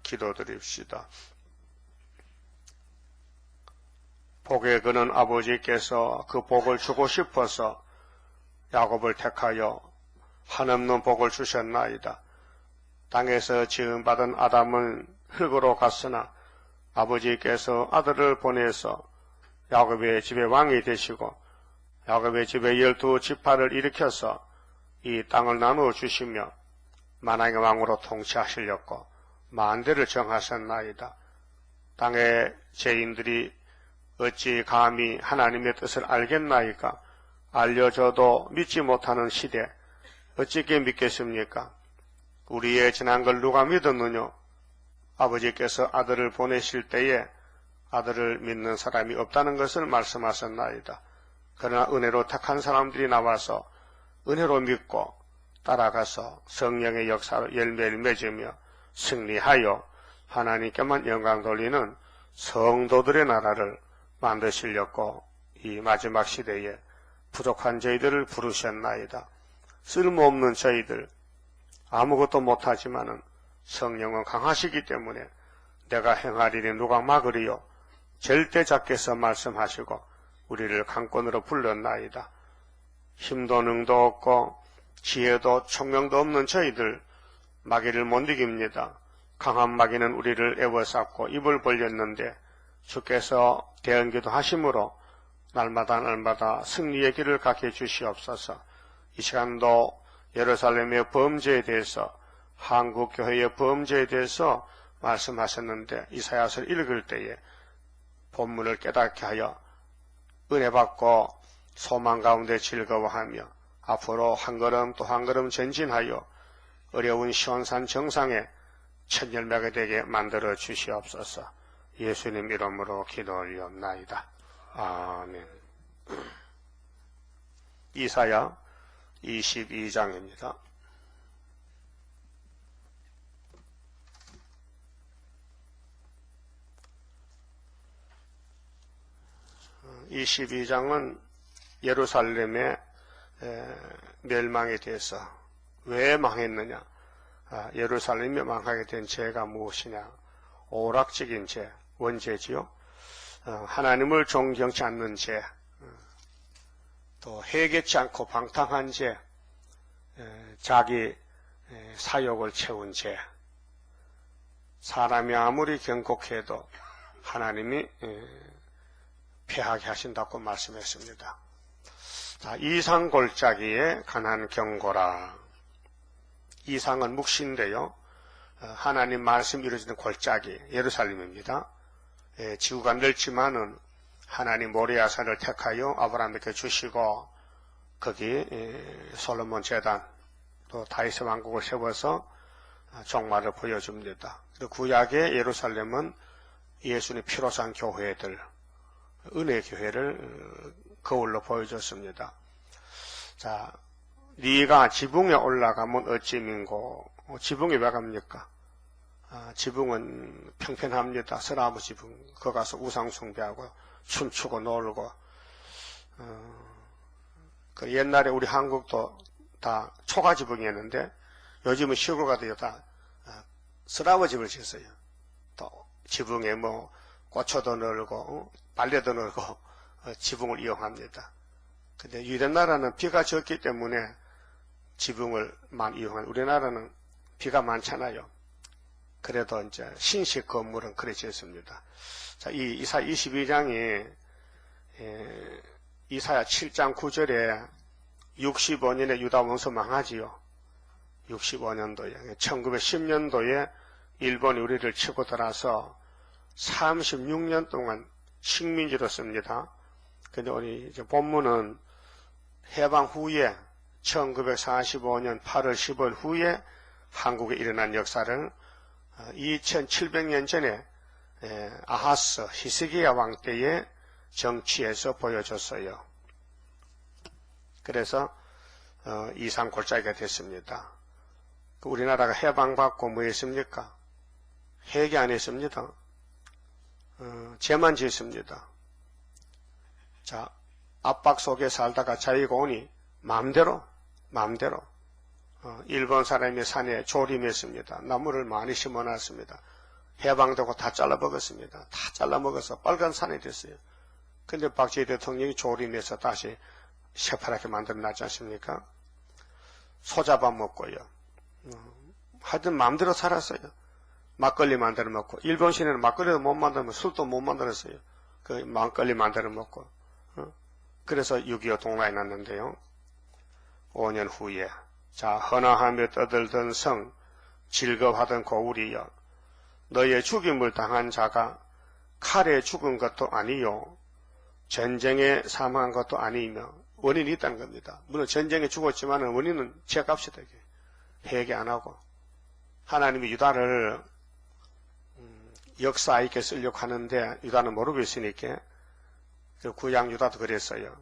기도드립시다. 복에 그는 아버지께서 그 복을 주고 싶어서 야곱을 택하여 한없는 복을 주셨나이다. 땅에서 지음받은 아담은 흙으로 갔으나 아버지께서 아들을 보내서 야곱의 집의 왕이 되시고 야곱의 집에 12지파를 일으켜서 이 땅을 나누어 주시며 만왕의 왕으로 통치하시려고 만대를 정하셨나이다. 땅의 죄인들이 어찌 감히 하나님의 뜻을 알겠나이까? 알려줘도 믿지 못하는 시대 어찌게 믿겠습니까? 우리의 지난 걸 누가 믿었느냐? 아버지께서 아들을 보내실 때에 아들을 믿는 사람이 없다는 것을 말씀하셨나이다. 그러나 은혜로 택한 사람들이 나와서 은혜로 믿고 따라가서 성령의 역사로 열매를 맺으며 승리하여 하나님께만 영광 돌리는 성도들의 나라를 만드시려고 이 마지막 시대에 부족한 저희들을 부르셨나이다. 쓸모없는 저희들, 아무것도 못하지만은 성령은 강하시기 때문에 내가 행하리니 누가 막으리요. 절대 작게서 말씀하시고 우리를 강권으로 불렀나이다. 힘도 능도 없고 지혜도 총명도 없는 저희들 마귀를 못 이깁니다. 강한 마귀는 우리를 애워쌌고 입을 벌렸는데 주께서 대언기도 하심으로 날마다 승리의 길을 갖게 해주시옵소서. 이 시간도 예루살렘의 범죄에 대해서 한국교회의 범죄에 대해서 말씀하셨는데 이사야서를 읽을 때에 본문을 깨닫게 하여 은혜 받고 소망 가운데 즐거워하며 앞으로 한 걸음 또 한 걸음 전진하여 어려운 시온산 정상에 첫 열매가 되게 만들어 주시옵소서. 예수님 이름으로 기도 올리옵나이다. 아멘. 이사야 22장입니다. 이 22장은 예루살렘의 멸망에 대해서 왜 망했느냐, 예루살렘이 망하게 된 죄가 무엇이냐, 오락적인 죄, 원죄지요. 하나님을 존경치 않는 죄, 또 회개치 않고 방탕한 죄, 자기 사욕을 채운 죄, 사람이 아무리 경곡해도 하나님이 패하게 하신다고 말씀했습니다. 자, 이상골짜기에 관한 경고라. 이상은 묵시인데요. 하나님 말씀 이루어지는 골짜기 예루살렘입니다. 지구가 넓지만은 하나님 모리아산을 택하여 아브라함에게 주시고 거기 솔로몬 제단 또 다윗의 왕국을 세워서 종말을 보여줍니다. 구약의 예루살렘은 예수님 피로 산 교회들, 은혜 교회를 거울로 보여줬습니다. 자, 네가 지붕에 올라가면 어찌 민고. 지붕에 왜 갑니까? 지붕은 평평합니다. 서나무 지붕. 거기 가서 우상 숭배하고 춤추고 놀고. 그 옛날에 우리 한국도 다 초가 지붕이었는데 요즘은 시골 가도 다 서나무 집을 지었어요. 또 지붕에 뭐 고초도 널고 빨래도 널고 지붕을 이용합니다. 근데 유대 나라는 비가 적기 때문에 지붕을 많이 이용한, 우리나라는 비가 많잖아요. 그래도 이제 신식 건물은 그래 지었습니다. 자, 이 이사야 22장이 이사야 7장 9절에 65년에 유다 원수 망하지요. 65년도에 1910년도에 일본이 우리를 치고 들어서 36년 동안 식민지로 씁니다. 근데 우리 이제 본문은 해방 후에 1945년 8월 15일 후에 한국에 일어난 역사를 2700년 전에 아하스 히스기야 왕 때의 정치에서 보여줬어요. 그래서 이상 골짜기가 됐습니다. 우리나라가 해방받고 뭐 했습니까? 회개 안 했습니다. 죄만 지었습니다. 자, 압박 속에 살다가 자유가 오니 마음대로 일본 사람이 산에 조림했습니다. 나무를 많이 심어놨습니다. 해방되고 다 잘라먹었습니다. 다 잘라먹어서 빨간 산이 됐어요. 근데 박정희 대통령이 조림해서 다시 새파랗게 만들어놨지 않습니까? 소 잡아먹고요. 하여튼 마음대로 살았어요. 막걸리 만들어 먹고, 일본 시내는 막걸리도 못 만들면 술도 못 만들었어요. 그 막걸리 만들어 먹고. 그래서 6.25 동라에 났는데요. 5년 후에, 자, 헌화하며 떠들던 성, 즐거워하던 고울이여, 너의 죽임을 당한 자가 칼에 죽은 것도 아니요, 전쟁에 사망한 것도 아니며, 원인이 있다는 겁니다. 물론 전쟁에 죽었지만 원인은 죄값이다. 회개 안 하고. 하나님이 유다를 역사 있게 쓰려고 하는데 유다는 모르고 있으니까 구약 유다도 그랬어요.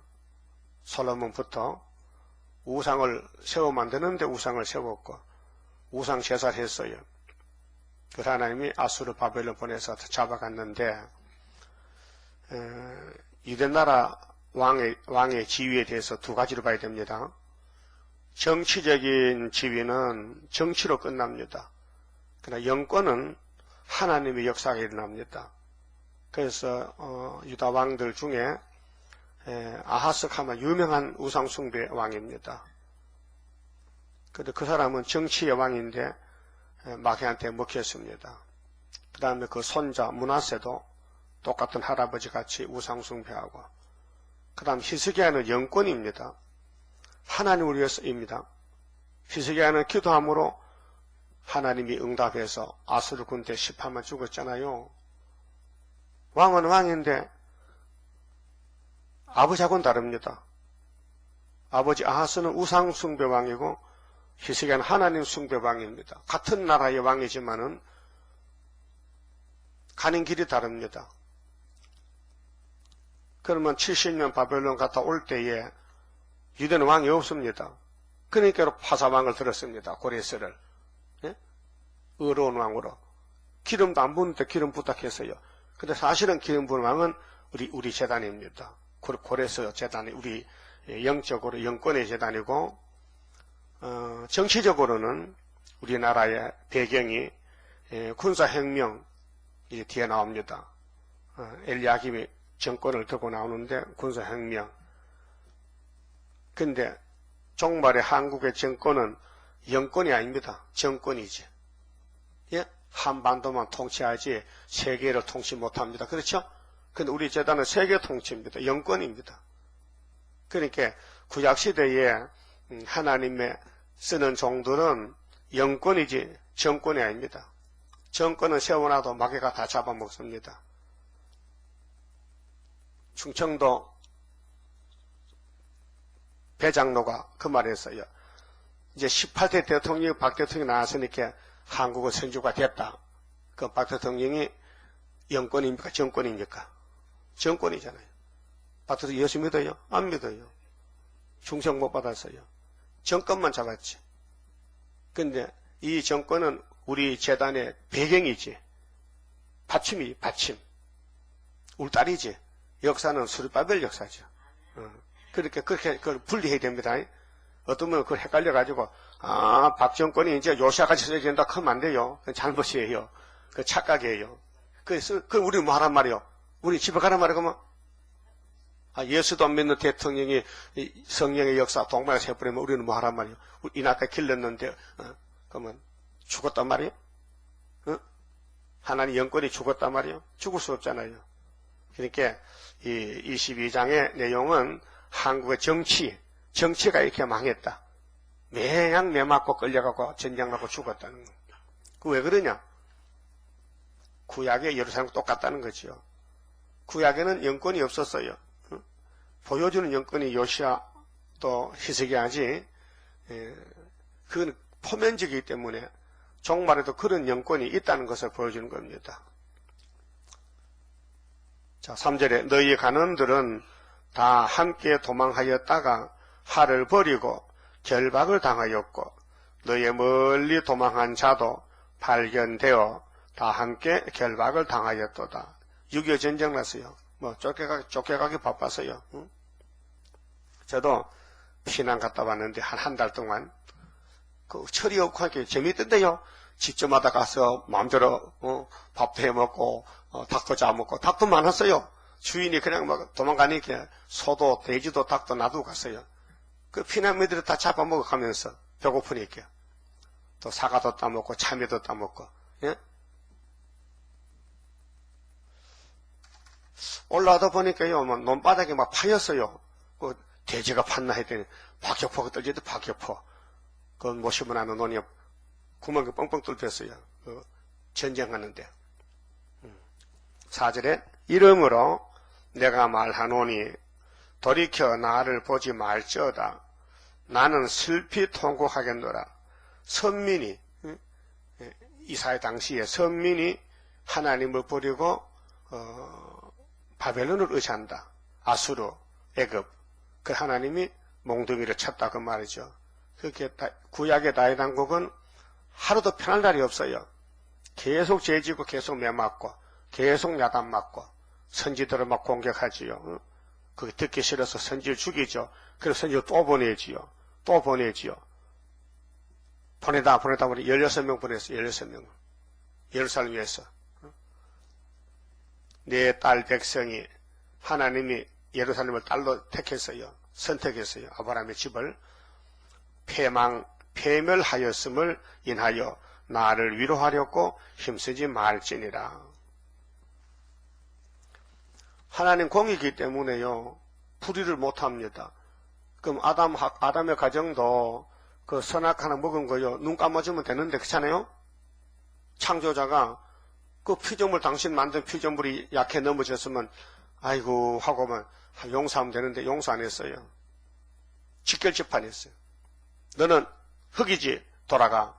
솔로몬부터 우상을 세워 만드는데 우상을 세웠고 우상 제사를 했어요. 그 하나님이 아수르 바벨론 보내서 잡아갔는데 유대나라 왕의 지위에 대해서 두 가지로 봐야 됩니다. 정치적인 지위는 정치로 끝납니다. 그러나 영권은 하나님의 역사가 일어납니다. 그래서 유다 왕들 중에 아하스 하면 유명한 우상숭배 왕입니다. 그런데 그 사람은 정치의 왕인데 마귀한테 먹혔습니다. 그 다음에 그 손자 므낫세도 똑같은 할아버지 같이 우상숭배하고, 그 다음 히스기야는 영권입니다. 하나님을 위해서입니다. 히스기야는 기도함으로 하나님이 응답해서 아수르 군대 18만 죽었잖아요. 왕은 왕인데 아버지하고는 다릅니다. 아버지 아하스는 우상 숭배왕이고 히스기야는 하나님 숭배왕입니다. 같은 나라의 왕이지만은 가는 길이 다릅니다. 그러면 70년 바벨론 갔다 올 때에 유대는 왕이 없습니다. 그러니까 파사왕을 들었습니다. 고레스를. 예? 의로운 왕으로. 기름도 안 부는데 기름 부탁했어요. 근데 사실은 기름 부는 왕은 우리 재단입니다. 고레스 재단이 우리 영적으로 영권의 재단이고, 정치적으로는 우리나라의 배경이 군사혁명 뒤에 나옵니다. 엘리야김이 정권을 들고 나오는데 군사혁명. 근데 종말의 한국의 정권은 영권이 아닙니다. 정권이지. 예? 한반도만 통치하지 세계를 통치 못합니다. 그렇죠? 근데 우리 재단은 세계 통치입니다. 영권입니다. 그러니까 구약시대에 하나님의 쓰는 종들은 영권이지 정권이 아닙니다. 정권은 세워놔도 마귀가 다 잡아먹습니다. 충청도 배장로가 그 말했어요. 이제 18대 대통령 박 대통령이 나왔으니까 한국은 선주가 됐다. 그 박 대통령이 영권입니까? 정권입니까? 정권이잖아요. 박 대통령 예수 믿어요? 안 믿어요. 충성 못 받았어요. 정권만 잡았지. 근데 이 정권은 우리 재단의 배경이지. 받침이 받침. 울타리지. 역사는 수르바벨 역사죠. 그렇게 그걸 분리해야 됩니다. 어떤 분은 그걸 헷갈려가지고, 박정권이 이제 요시아같이 써야 된다 하면 안 돼요. 그건 잘못이에요. 그 착각이에요. 그래서, 우리 뭐 하란 말이요? 우리 집에 가란 말이요? 그러면, 예수도 안 믿는 대통령이 성령의 역사 동반에서 해버리면 우리는 뭐 하란 말이요? 이나까 길렀는데, 그러면 죽었단 말이요? 하나님 영권이 죽었단 말이요? 죽을 수 없잖아요. 그러니까, 이 22장의 내용은 한국의 정치가 이렇게 망했다. 매양 매맞고 끌려가고 전쟁나고 죽었다는 겁니다. 그 왜 그러냐? 구약의 예루살렘과 똑같다는 거죠. 구약에는 영권이 없었어요. 보여주는 영권이 요시야 또 히스기야지. 그건 포면적이기 때문에 종말에도 그런 영권이 있다는 것을 보여주는 겁니다. 자, 3절에 너희 간원들은 다 함께 도망하였다가 하를 버리고 결박을 당하였고 너희 멀리 도망한 자도 발견되어 다 함께 결박을 당하였도다. 6.25 전쟁 났어요. 쫓겨가기 바빴어요. 저도 피난 갔다 왔는데 한 달 동안 그 철이 없고 하니까 재미있던데요. 집집마다 가서 마음대로 밥도 해먹고 닭도 잡먹고 닭도 많았어요. 주인이 그냥 막 도망가니까 소도 돼지도 닭도 놔두고 갔어요. 그 피난민들이 다 잡아먹어 가면서 배고프니까 또 사과도 따먹고 참외도 따먹고. 예? 올라가다 보니까요, 뭐 논바닥에 막 파였어요. 그 돼지가 팠나 했더니 박격포가 떨지도 박격포. 그 모시면 하는 논이 구멍이 뻥뻥 뚫렸어요. 그 전쟁하는데. 4절에 이름으로 내가 말하노니 돌이켜 나를 보지 말지어다. 나는 슬피 통곡하겠노라. 선민이, 이사야 당시에 선민이 하나님을 버리고 바벨론을 의지한다. 아수르, 애굽. 그 하나님이 몽둥이를 쳤다 그 말이죠. 그렇게 구약의 다윗 왕국은 하루도 편할 날이 없어요. 계속 죄지고 계속 매맞고 계속 야단 맞고 선지들을 막 공격하지요. 그게 듣기 싫어서 선지를 죽이죠. 그래서 선지를 또 보내지요. 또 보내지요. 보내다 보니 16명 보냈어요. 16명. 예루살렘에서. 내 딸 백성이 하나님이 예루살렘을 딸로 택했어요. 선택했어요. 아브라함의 집을 패멸하였음을 인하여 나를 위로하려고 힘쓰지 말지니라. 하나님 공이기 때문에요. 불의를 못합니다. 그럼 아담의 가정도 그 선악 하나 먹은 거요. 눈 감아주면 되는데 그렇잖아요. 창조자가 그 피조물 당신 만든 피조물이 약해 넘어졌으면 아이고 하고만 용서하면 되는데 용서 안 했어요. 직결집판했어요. 너는 흙이지 돌아가.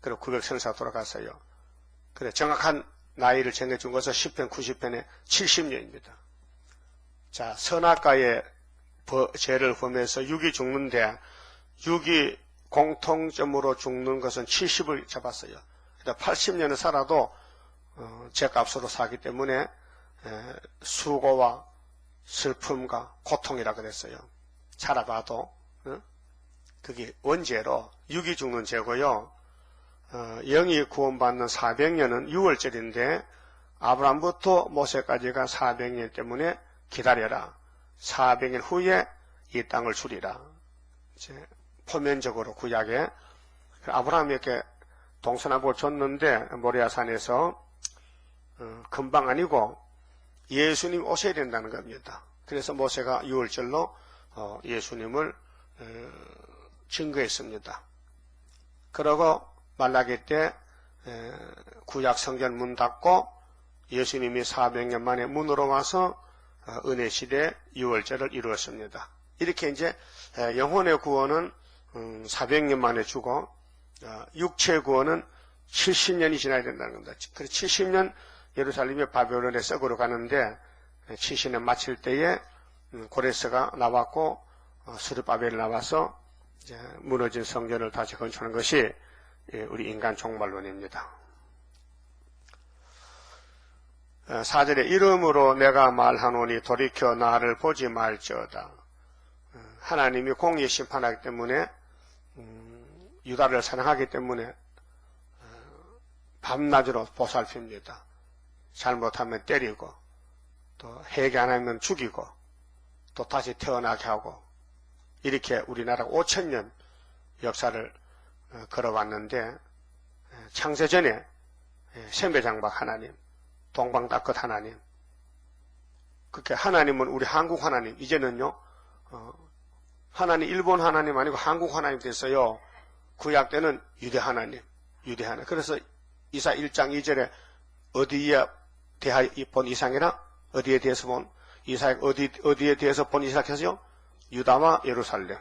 그리고 900선사 돌아갔어요. 그래 정확한 나이를 정해준 것은 10편 90편에 70년입니다. 자, 선악과의 죄를 범해서 6이 죽는데 6이 공통점으로 죽는 것은 70을 잡았어요. 그러니까 80년을 살아도 죄값으로 사기 때문에 수고와 슬픔과 고통이라 그랬어요. 살아봐도 그게 원죄로 6이 죽는 죄고요. 영이 구원받는 400년은 6월절인데 아브라함부터 모세까지가 400년 때문에 기다려라. 400년 후에 이 땅을 주리라. 이제 포면적으로 구약에 아브라함에게 동서남북을 줬는데 모리아산에서 금방 아니고 예수님 오셔야 된다는 겁니다. 그래서 모세가 6월절로 예수님을 증거했습니다. 그러고 말라기 때 구약 성전 문 닫고 예수님이 400년 만에 문으로 와서 은혜 시대 6월절을 이루었습니다. 이렇게 이제 영혼의 구원은 400년 만에 주고 육체의 구원은 70년이 지나야 된다는 겁니다. 그래서 70년 예루살렘이 바벨론의 썩으로 가는데 70년 마칠 때에 고레스가 나왔고 스룹바벨이 나와서 이제 무너진 성전을 다시 건축하는 것이 우리 인간 종말론입니다. 4절에 이름으로 내가 말하노니 돌이켜 나를 보지 말지어다. 하나님이 공의 심판하기 때문에 유다를 사랑하기 때문에 밤낮으로 보살핍니다. 잘못하면 때리고 또 회개 안 하면 죽이고 또 다시 태어나게 하고 이렇게 우리나라 5,000년 역사를 걸어왔는데 창세전에 셈배장박 하나님, 동방다끝 하나님, 그렇게 하나님은 우리 한국 하나님, 이제는요 하나님 일본 하나님 아니고 한국 하나님 됐어요. 구약 때는 유대 하나님. 그래서 이사 1장 2절에 어디에 대하여 본 이상이나 어디에 대해서 본 이삭 어디에 대해서 본 이삭해서요? 유다와 예루살렘.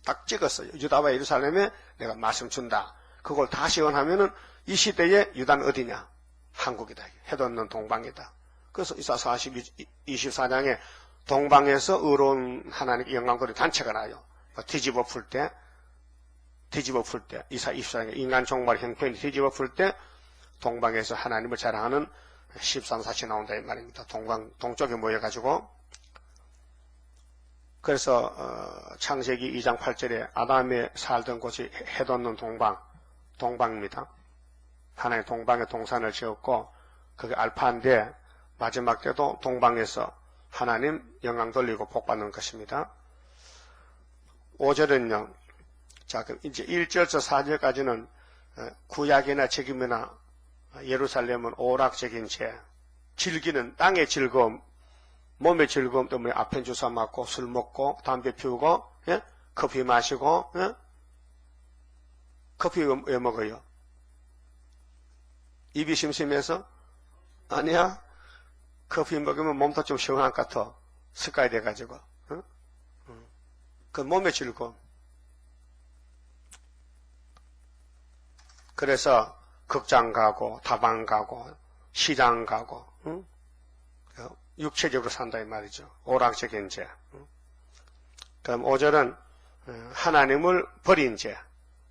딱 찍었어요. 유다와 예루살렘에 내가 말씀 준다. 그걸 다 시원하면은 이 시대에 유다는 어디냐? 한국이다. 해도 없는 동방이다. 그래서 이사서 24장에 동방에서 의로운 하나님의 영광거리 단체가 나요. 뒤집어 풀 때 이사 24장에 인간 종말 형편이 뒤집어 풀 때 동방에서 하나님을 자랑하는 13사시 나온다 이 말입니다. 동쪽에 모여가지고 그래서 창세기 2장 8절에 아담에 살던 곳이 해돋는 동방입니다. 하나님 동방에 동산을 지었고 그게 알파인데 마지막 때도 동방에서 하나님 영광 돌리고 복 받는 것입니다. 5절은요. 자, 그럼 이제 1절에서 4절까지는 구약이나 책임이나 예루살렘은 오락적인 죄, 즐기는 땅의 즐거움, 몸의 즐거움 때문에 아펜 주사 맞고 술 먹고 담배 피우고 예? 커피 마시고 예? 커피 왜 먹어요? 입이 심심해서? 아니야. 커피 먹으면 몸도 좀 시원한 것 같아. 습관이 돼가지고. 응? 그 몸의 즐거움. 그래서 극장 가고 다방 가고 시장 가고 응? 육체적으로 산다 이 말이죠. 오락적인 죄. 응? 그럼 5절은 하나님을 버린 죄,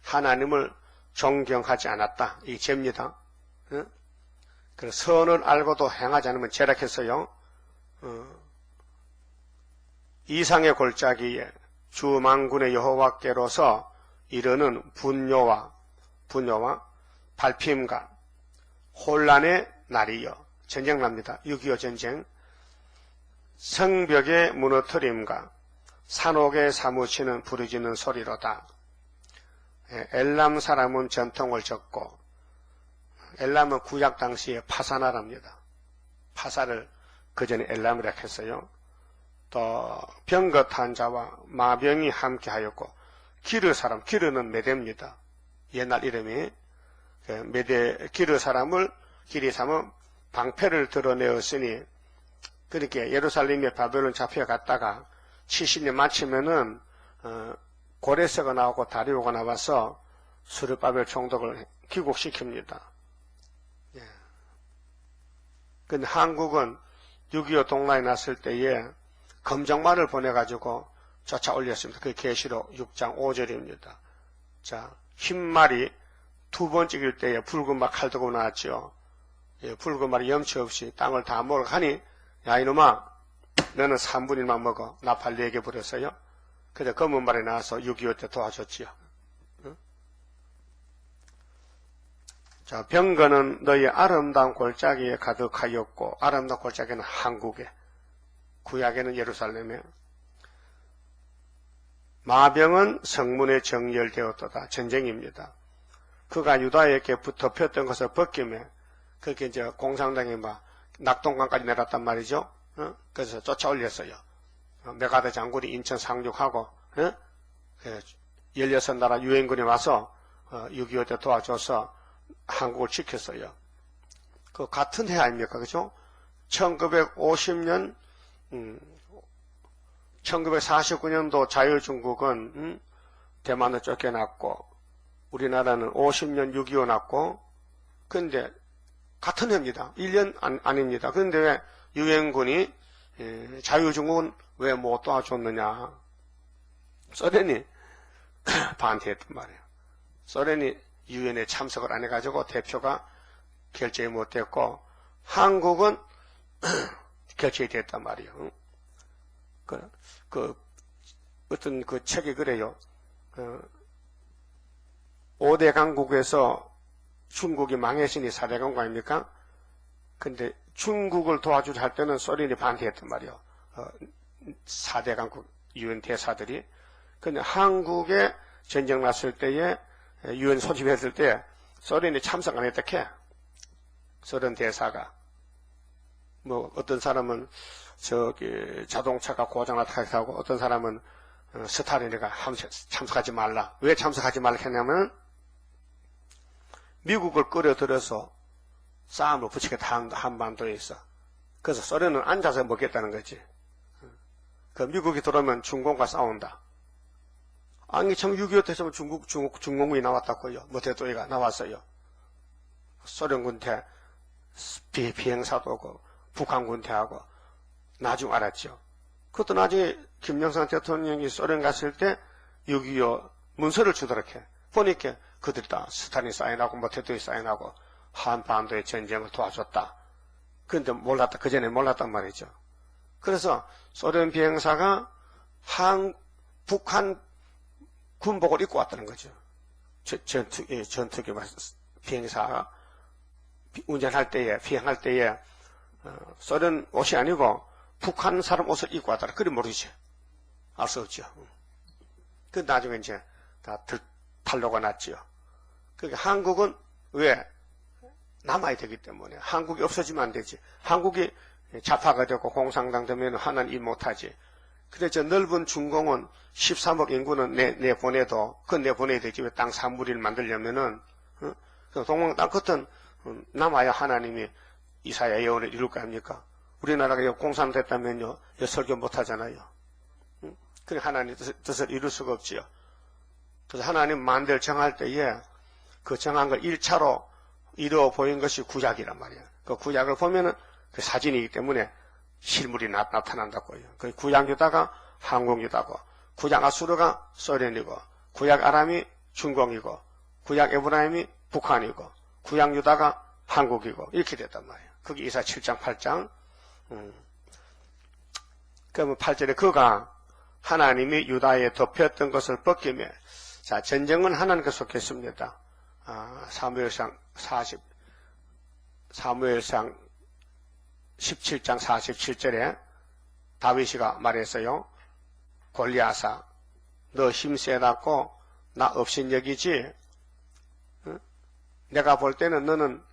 하나님을 존경하지 않았다. 이 죄입니다. 응? 그래서 선을 알고도 행하지 않으면 죄락했어요. 이상의 골짜기에 주 만군의 여호와께로서 이르는 분뇨와 발핌과 혼란의 날이여. 전쟁 납니다. 6.25 전쟁. 성벽의 무너뜨림과 산옥에 사무치는 부르짖는 소리로다. 엘람 사람은 전통을 적고, 엘람은 구약 당시에 파사나랍니다. 파사를 그 전에 엘람이라 했어요. 또 병거탄 자와 마병이 함께하였고, 기르 사람, 기르는 메대입니다. 옛날 이름이 메대 기르 사람을 기리 삼은 방패를 드러내었으니, 그렇게 예루살렘에 바벨론 잡혀갔다가 70년 마치면은 고레스가 나오고 다리오가 나와서 수르바벨 총독을 귀국시킵니다. 예. 근데 한국은 6.25 동란이 났을 때에 검정말을 보내가지고 쫓아올렸습니다. 그게 계시록 6장 5절입니다. 자, 흰말이 두 번 찍을 때에 붉은 말 칼 들고 나왔죠. 예, 붉은 말이 염치 없이 땅을 다 먹어가니, 야 이놈아, 너는 3분의 1만 먹어. 나팔 4개 부렸어요. 근데 검은 말이 나와서 6.25 때 도와줬지요. 응? 자, 병거는 너희 아름다운 골짜기에 가득하였고, 아름다운 골짜기는 한국에, 구약에는 예루살렘에, 마병은 성문에 정렬되었도다. 전쟁입니다. 그가 유다에게 덮였던 것을 벗기며, 그렇게 이제 공산당이 막 낙동강까지 내렸단 말이죠. 그래서 쫓아올렸어요. 메가드 장군이 인천 상륙하고 16나라 유엔군이 와서 6.25 때 도와줘서 한국을 지켰어요. 그 같은 해 아닙니까? 그죠? 1950년 1949년도 자유중국은 대만을 쫓겨났고, 우리나라는 50년 6.25 났고, 근데 같은 해입니다. 1년 아닙니다. 그런데 왜 유엔군이 자유중국은 왜 못 도와줬느냐? 소련이 반대했단 말이에요. 소련이 유엔에 참석을 안 해가지고 대표가 결정이 못됐고, 한국은 결정이 됐단 말이에요. 어떤 그 책이 그래요. 5대 강국에서 중국이 망했으니 4대 강국 아닙니까? 근데 중국을 도와주자 할 때는 소련이 반대했단 말이에요. 4대 강국 유엔 대사들이. 근데 한국에 전쟁 났을 때에 유엔 소집했을 때 소련이 참석 안 했다 해. 소련 대사가. 뭐 어떤 사람은 자동차가 고장났다 하고, 어떤 사람은 스탈린이가 참석하지 말라. 왜 참석하지 말라 했냐면, 미국을 끌어들여서 싸움을 붙이겠다 한반도에 있어. 그래서 소련은 앉아서 먹겠다는 거지. 그 미국이 들어오면 중공과 싸운다. 아니, 6.25 때쯤 중공군이 나왔다고요. 뭐 대도이가 나왔어요. 소련군대 비행사도 오고, 북한군대하고. 나중 알았죠. 그것도 나중에 김영삼 대통령이 소련 갔을 때 6.25 문서를 주도록 해. 보니까 그들이 다 스탈린 사인하고 뭐 대통령이 사인하고 한반도의 전쟁을 도와줬다. 그런데 몰랐다. 그 전에 몰랐단 말이죠. 그래서 소련 비행사가 북한 군복을 입고 왔다는 거죠. 전투기 비행사가 운전할 때에, 비행할 때에, 소련 옷이 아니고 북한 사람 옷을 입고 왔더라. 그리 모르지. 알 수 없죠. 그 나중에 이제 다 탄로가 났지요. 그러니까 한국은 왜 남아야 되기 때문에 한국이 없어지면 안 되지. 한국이 좌파가 되고 공산당 되면 하나는 일 못하지. 그래서 넓은 중공은 13억 인구는 내보내도 그 내보내야 되지. 왜 땅 3분의 1 만들려면은 동방 땅 끝은 남아야 하나님이 이사야 예언을 이룰 거 아닙니까? 우리나라가 공산됐다면요 설교 못하잖아요. 그래 하나님 뜻을 이룰 수가 없지요. 그래서 하나님 만대를 정할 때에 그 정한 걸 1차로 이루어 보인 것이 구약이란 말이에요. 그 구약을 보면은 그 사진이기 때문에 실물이 나타난다고요. 그 구약 유다가 한국 유다고, 구약 아수르가 소련이고, 구약 아람이 중공이고, 구약 에브라임이 북한이고, 구약 유다가 한국이고 이렇게 됐단 말이에요. 그게 이사 7장 8장. 그러면 8절에 그가 하나님이 유다에 덮였던 것을 벗기며, 자, 전쟁은 하나님께 속했습니다. 사무엘상 17장 47절에 다윗이가 말했어요. 골리앗아, 너 힘세다고 나 업신여기지? 내가 볼 때는 너는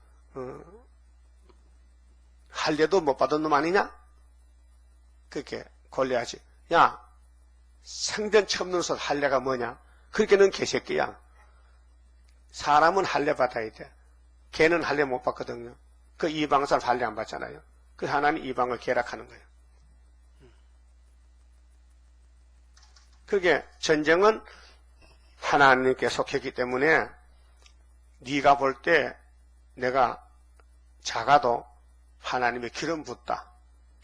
할례도 못 받은 놈 아니냐? 그렇게 골리앗이, 야, 생전 처음 듣는 소리 할례가 뭐냐? 그렇게 넌 개새끼야. 사람은 할례 받아야 돼. 걔는 할례 못 받거든요. 그 이방 사람 할례 안 받잖아요. 그 하나님 이방을 계략하는 거예요. 그게 전쟁은 하나님께 속했기 때문에 네가 볼 때 내가 작아도 하나님의 기름 붓다.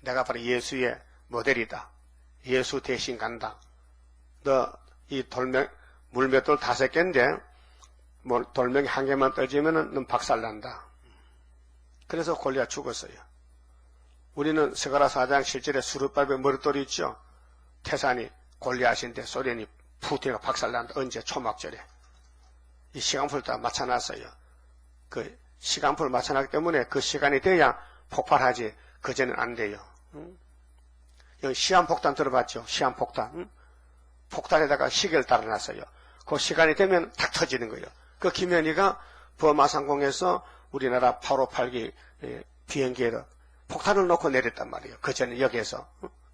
내가 바로 예수의 모델이다. 예수 대신 간다. 너 이 물맷돌 5개인데 뭐 돌멩이 1개만 떨어지면은 넌 박살난다. 그래서 골리앗 죽었어요. 우리는 스가랴 4장 7절에 수르바벨 머릿돌이 있죠. 태산이 골리앗인데 소련이 푸티가 박살난다. 언제? 초막절에. 이 시간풀 다 맞춰놨어요. 그 시간풀 맞춰놨기 때문에 그 시간이 돼야 폭발하지. 그전엔 안 돼요. 여기 시한폭탄 들어봤죠? 시한폭탄. 폭탄에다가 시계를 달아놨어요. 그 시간이 되면 탁 터지는 거예요. 그 김현희가 버마상공에서 우리나라 858기 비행기에다 폭탄을 놓고 내렸단 말이에요. 그 전에 역에서.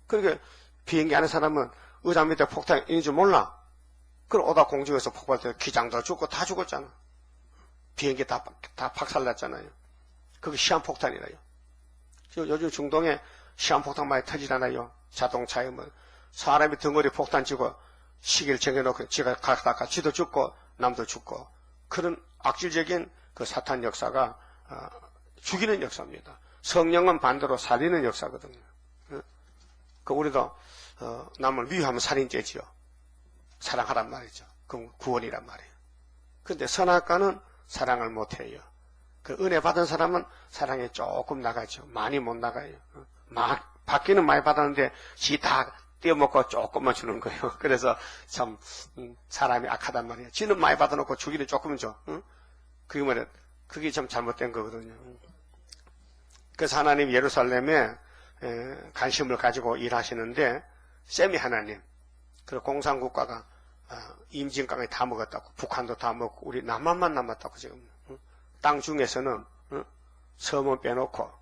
그러니까 비행기 안에 사람은 의자 밑에 폭탄이 있는 줄 몰라. 그럼 오다 공중에서 폭발돼 기장도 죽고 다 죽었잖아. 비행기 다 박살났잖아요. 그게 시한폭탄이라요. 요즘 중동에 시한폭탄 많이 터지잖아요. 자동차에 뭐 사람이 덩어리 폭탄 치고 시계를 정해놓고 지가 가다가 지도 죽고 남도 죽고 그런 악질적인 그 사탄 역사가 죽이는 역사입니다. 성령은 반대로 살리는 역사거든요. 그 우리도 남을 미워하면 살인죄지요. 사랑하란 말이죠. 그럼 구원이란 말이에요. 근데 선악과는 사랑을 못해요. 그 은혜 받은 사람은 사랑에 조금 나가죠. 많이 못 나가요. 받기는 많이 받았는데 지 다 떼어먹고 조금만 주는 거예요. 그래서 참 사람이 악하단 말이에요. 지는 많이 받아놓고 주기는 조금 줘. 그게 뭐냐? 그게 참 잘못된 거거든요. 그래서 하나님 예루살렘에 관심을 가지고 일하시는데 셈이 하나님, 그 공산국가가 임진강에 다 먹었다고, 북한도 다 먹고 우리 남한만 남았다고 지금. 땅 중에서는 섬은 빼놓고.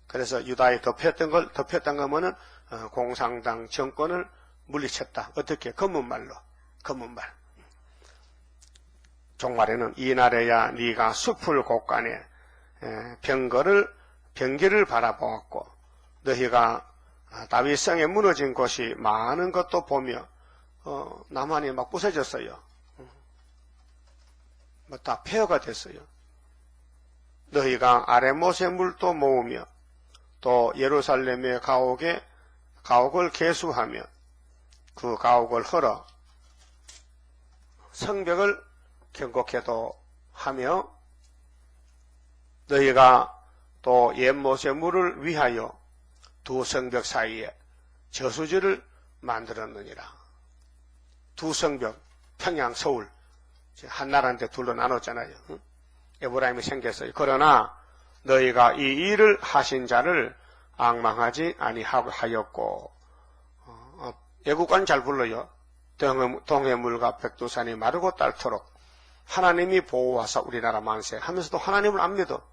그래서 유다에 덮였던 거면은 공산당 정권을 물리쳤다. 어떻게? 검은말로. 검은말. 종말에는 이날에야 네가 숲을 곳간에 병거를 바라보았고 너희가 다윗성에 무너진 곳이 많은 것도 보며 남한이 막 부서졌어요. 뭐 다 폐허가 됐어요. 너희가 아레못의 물도 모으며 또 예루살렘의 가옥을 개수하며 그 가옥을 헐어 성벽을 견고케도 하며 너희가 또 옛못의 물을 위하여 두 성벽 사이에 저수지를 만들었느니라. 두 성벽, 평양, 서울 한 나라인데 둘로 나눴잖아요. 에브라임이 생겼어요. 그러나 너희가 이 일을 하신 자를 앙망하지 아니하였고, 애국가는 잘 불러요. 동해물과 백두산이 마르고 닳도록 하나님이 보호하사 우리나라 만세 하면서도 하나님을 안 믿어.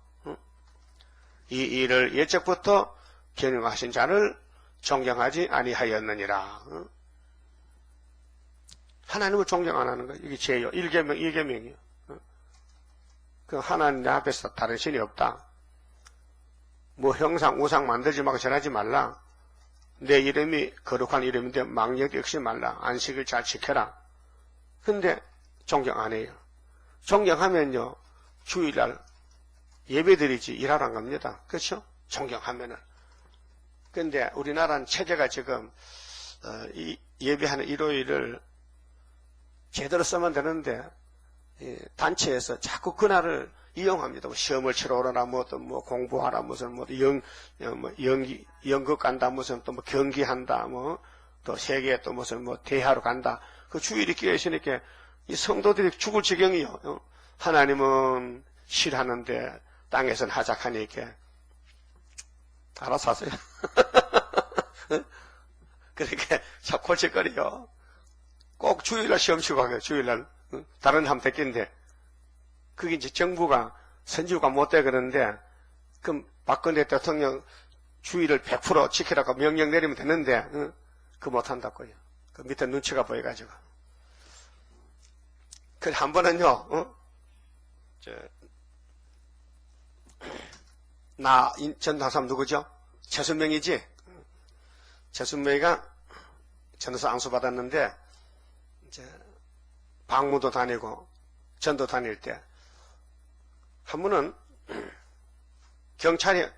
이 일을 예적부터 경영하신 자를 존경하지 아니하였느니라. 하나님을 존경 안 하는 거예요. 이게 죄요. 1계명, 2계명이요. 그 하나님 앞에서 다른 신이 없다. 뭐 형상, 우상 만들지 말고 전하지 말라. 내 이름이 거룩한 이름인데 망령 역시 말라. 안식을 잘 지켜라. 근데 존경 안 해요. 존경하면요, 주일날 예배드리지 일하러 안 갑니다. 그렇죠? 존경하면은. 근데 우리나라는 체제가 지금 예배하는 일요일을 제대로 쓰면 되는데 단체에서 자꾸 그날을 이용합니다. 뭐 시험을 치러 오라나 뭐 공부하라 무슨 연극 간다 무슨 또 뭐 경기한다 뭐 또 세계에 또 무슨 뭐 대하러 간다. 그 주일이 끼어 있으니까 이 성도들이 죽을 지경이요. 하나님은 싫어하는데 땅에서는 하작하니까 알아서 하세요. 그러니까 자꾸 골칫거리요. 꼭 주일날 시험 치고 가요. 주일날 다른 하면 됐겠는데 그게 이제 정부가 선지가 못돼 그러는데 그럼 박근혜 대통령 주의를 100% 지키라고 명령 내리면 되는데 그거 못한다고요. 그 밑에 눈치가 보여가지고. 그 한 번은요. 전도한 사람 누구죠? 최순명이지? 최순명이가 전도사 안수 받았는데 이제 방문도 다니고 전도 다닐 때 한 번은 경찰이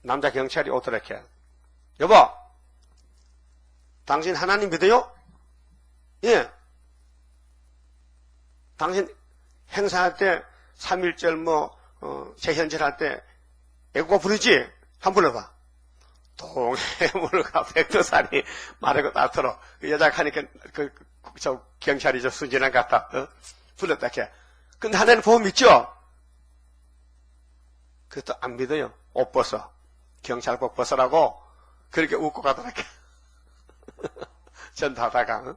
남자 경찰이 오더랬게 여보 당신 하나님 믿어요? 예. 당신 행사할 때 3.1절 재현절 할 때 애국가 부르지? 한번 불러봐. 동해물과 백두산이 마르고 닳도록 그 여자가 하니까 저 경찰이 저 순진한 것 같다. 불렀다 이렇게. 근데 하나님 보험 믿죠? 그것도 안 믿어요. 옷 벗어. 경찰복 벗으라고 그렇게 웃고 가더라고요. 전도하다가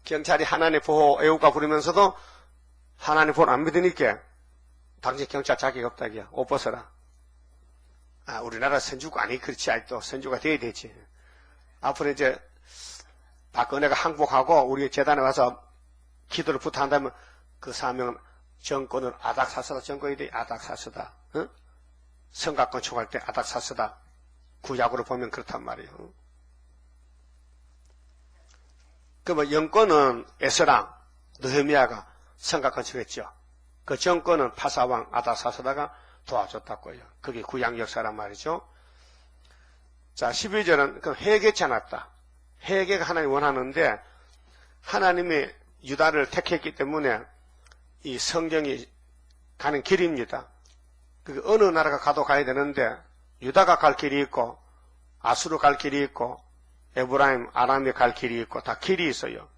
경찰이 하나님 보호 애국가 부르면서도 하나님 보호를 안 믿으니까 당신 경찰 자격 없다기야. 옷 벗어라. 아, 우리나라 선주가 아니 그렇지. 아직도 선주가 돼야 되지. 앞으로 이제 박근혜가 항복하고 우리 재단에 와서 기도를 부탁한다면 그 사명은 정권을 아닥사스다. 정권이 돼 아닥사스다. 응? 성곽권 초과할 때 아닥사스다. 구약으로 보면 그렇단 말이에요. 그러면 영권은 에스랑 느헤미야가 성곽권 초했죠. 그 정권은 파사왕 아닥사스다가 도와줬다고요. 그게 구약 역사란 말이죠. 자, 12절은 그 회개치 않았다. 회개가 하나님이 원하는데 하나님이 유다를 택했기 때문에 이 성경이 가는 길입니다. 그 어느 나라가 가도 가야 되는데 유다가 갈 길이 있고 아수르 갈 길이 있고 에브라임, 아람이 갈 길이 있고 다 길이 있어요.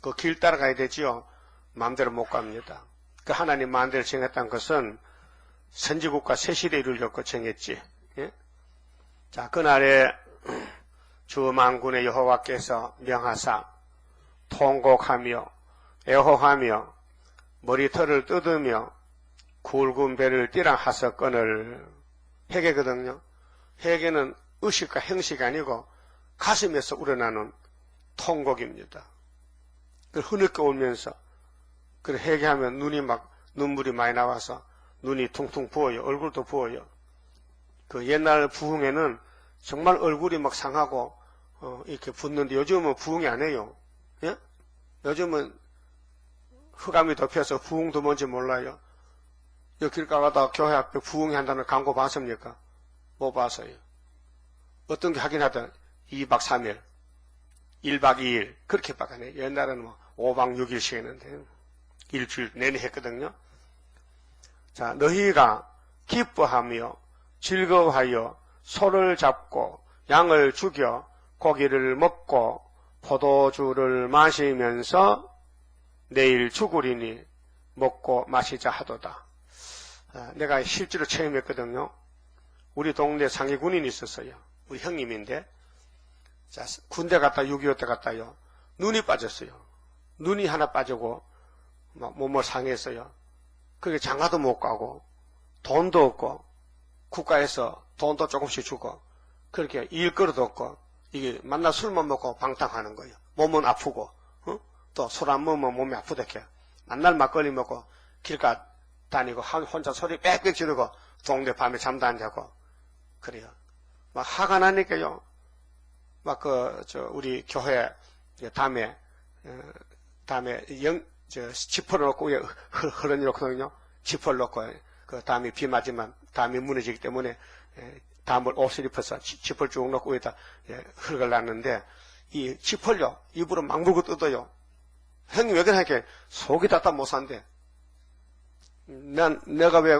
그 길 따라가야 되지요. 마음대로 못 갑니다. 그 하나님 마음대로 정했다는 것은 선지국가 새 시대에 이루려고 정했지. 예? 자, 그날에 주 만군의 여호와께서 명하사 통곡하며 애호하며 머리털을 뜯으며 굵은 배를 띠랑 하석건을 회개거든요. 회개는 의식과 형식이 아니고 가슴에서 우러나는 통곡입니다. 그걸 흐느껴 울면서 그걸 회개하면 눈물이 많이 나와서 눈이 퉁퉁 부어요. 얼굴도 부어요. 그 옛날 부흥에는 정말 얼굴이 막 상하고 이렇게 붓는데 요즘은 부흥이 안 해요. 예? 요즘은 흑암이 덮여서 부흥도 뭔지 몰라요. 여기 길 가다가 교회 앞에 부흥이 한다는 광고 봤습니까? 못 봤어요. 어떤 게 하긴 하든 2박 3일, 1박 2일 그렇게 박아내요. 옛날에는 뭐 5박 6일씩 했는데 일주일 내내 했거든요. 자, 너희가 기뻐하며 즐거워하여 소를 잡고 양을 죽여 고기를 먹고 포도주를 마시면서 내일 죽으리니 먹고 마시자 하도다. 내가 실제로 체험했거든요. 우리 동네 상위 군인이 있었어요. 우리 형님인데, 자, 군대 갔다 6.25 때 갔다요. 눈이 빠졌어요. 눈이 하나 빠지고, 막 몸을 상했어요. 그게 장가도 못 가고, 돈도 없고, 국가에서 돈도 조금씩 주고, 그렇게 일거리도 없고, 이게 만나 술만 먹고 방탕하는 거예요. 몸은 아프고, 또 술 안 먹으면 몸이 아프대게. 만날 막걸리 먹고, 길가 다니고, 혼자 소리 빽빽 지르고, 동네 밤에 잠도 안 자고, 그래요. 막 화가 나니까요. 막 우리 교회 담에 지퍼를 놓고 위에 흘러놓거든요. 지퍼를 놓고 그 담이 비 맞으면 담이 무너지기 때문에 담을 옷을 입어서 지퍼를 쭉 놓고 위에다 흘러놨는데 이 지퍼를요 입으로 막 물고 뜯어요. 형님 왜 그러니까 속이 닿다 못 산대. 내가 왜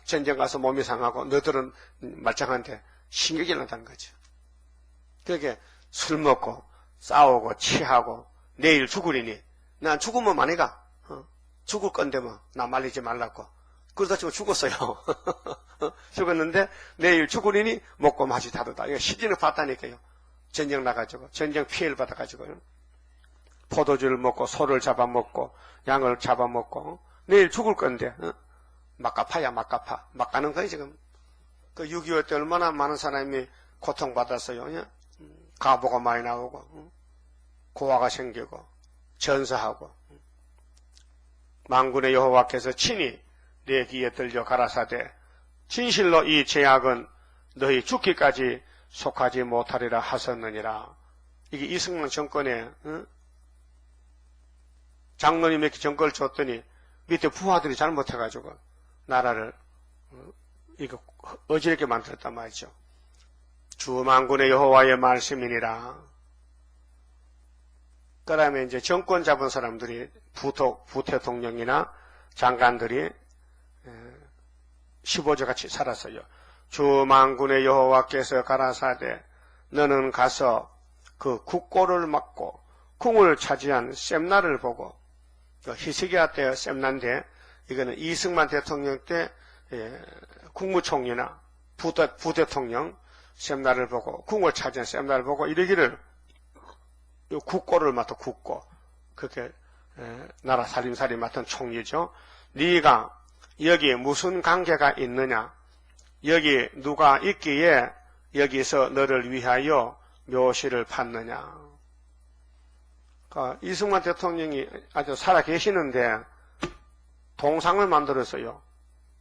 전쟁 가서 몸이 상하고 너들은 말짱한데 신경이 난다는 거죠. 그렇게 술 먹고 싸우고 취하고 내일 죽으리니 난 죽으면 많이 가. 죽을 건데 뭐 나 말리지 말라고. 그러다 지금 죽었어요. 죽었는데 내일 죽으리니 먹고 마시 다르다. 이거 시진을 봤다니까요. 전쟁 나가지고 전쟁 피해를 받아가지고요. 포도주를 먹고 소를 잡아먹고 양을 잡아먹고 내일 죽을 건데 막가파야 막가파. 막 가는 거예요 지금. 그 6.25 때 얼마나 많은 사람이 고통받았어요. 가보가 많이 나오고 고아가 생기고 전사하고 만군의 여호와께서 친히 내 귀에 들려 가라사대 진실로 이 죄악은 너희 죽기까지 속하지 못하리라 하셨느니라. 이게 이승만 정권에 장로님에게 정권을 줬더니 밑에 부하들이 잘못해가지고 나라를 이거 어지럽게 만들었단 말이죠. 주 만군의 여호와의 말씀이니라. 그 다음에 이제 정권 잡은 사람들이 부대통령이나 장관들이 15조 같이 살았어요. 주 만군의 여호와께서 가라사대 너는 가서 그 국고를 막고 궁을 차지한 셈나를 보고 히스기야 때 셈나인데 이거는 이승만 대통령 때 국무총리나 부대통령 셈나를 보고 궁을 차지한 셈나를 보고 이러기를 국고를 맡아 국고 그렇게 나라 살림살이 맡은 총리죠. 네가 여기 무슨 관계가 있느냐? 여기 누가 있기에 여기서 너를 위하여 묘시를 받느냐? 이승만 대통령이 아주 살아 계시는데 동상을 만들었어요.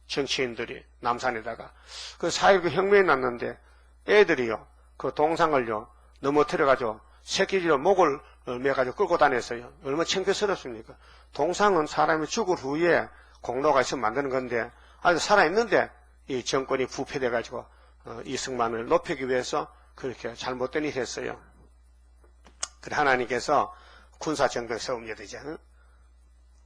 정치인들이 남산에다가 그 4.19 혁명이 났는데 애들이요 그 동상을요 넘어뜨려가지고 새끼지로 목을 매가지고 끌고 다녔어요. 얼마나 창피스럽습니까? 동상은 사람이 죽을 후에 공로가 있으면 만드는 건데 아주 살아있는데 이 정권이 부패돼가지고 이승만을 높이기 위해서 그렇게 잘못된 일을 했어요. 그래 하나님께서 군사정병 세웁니다. 이제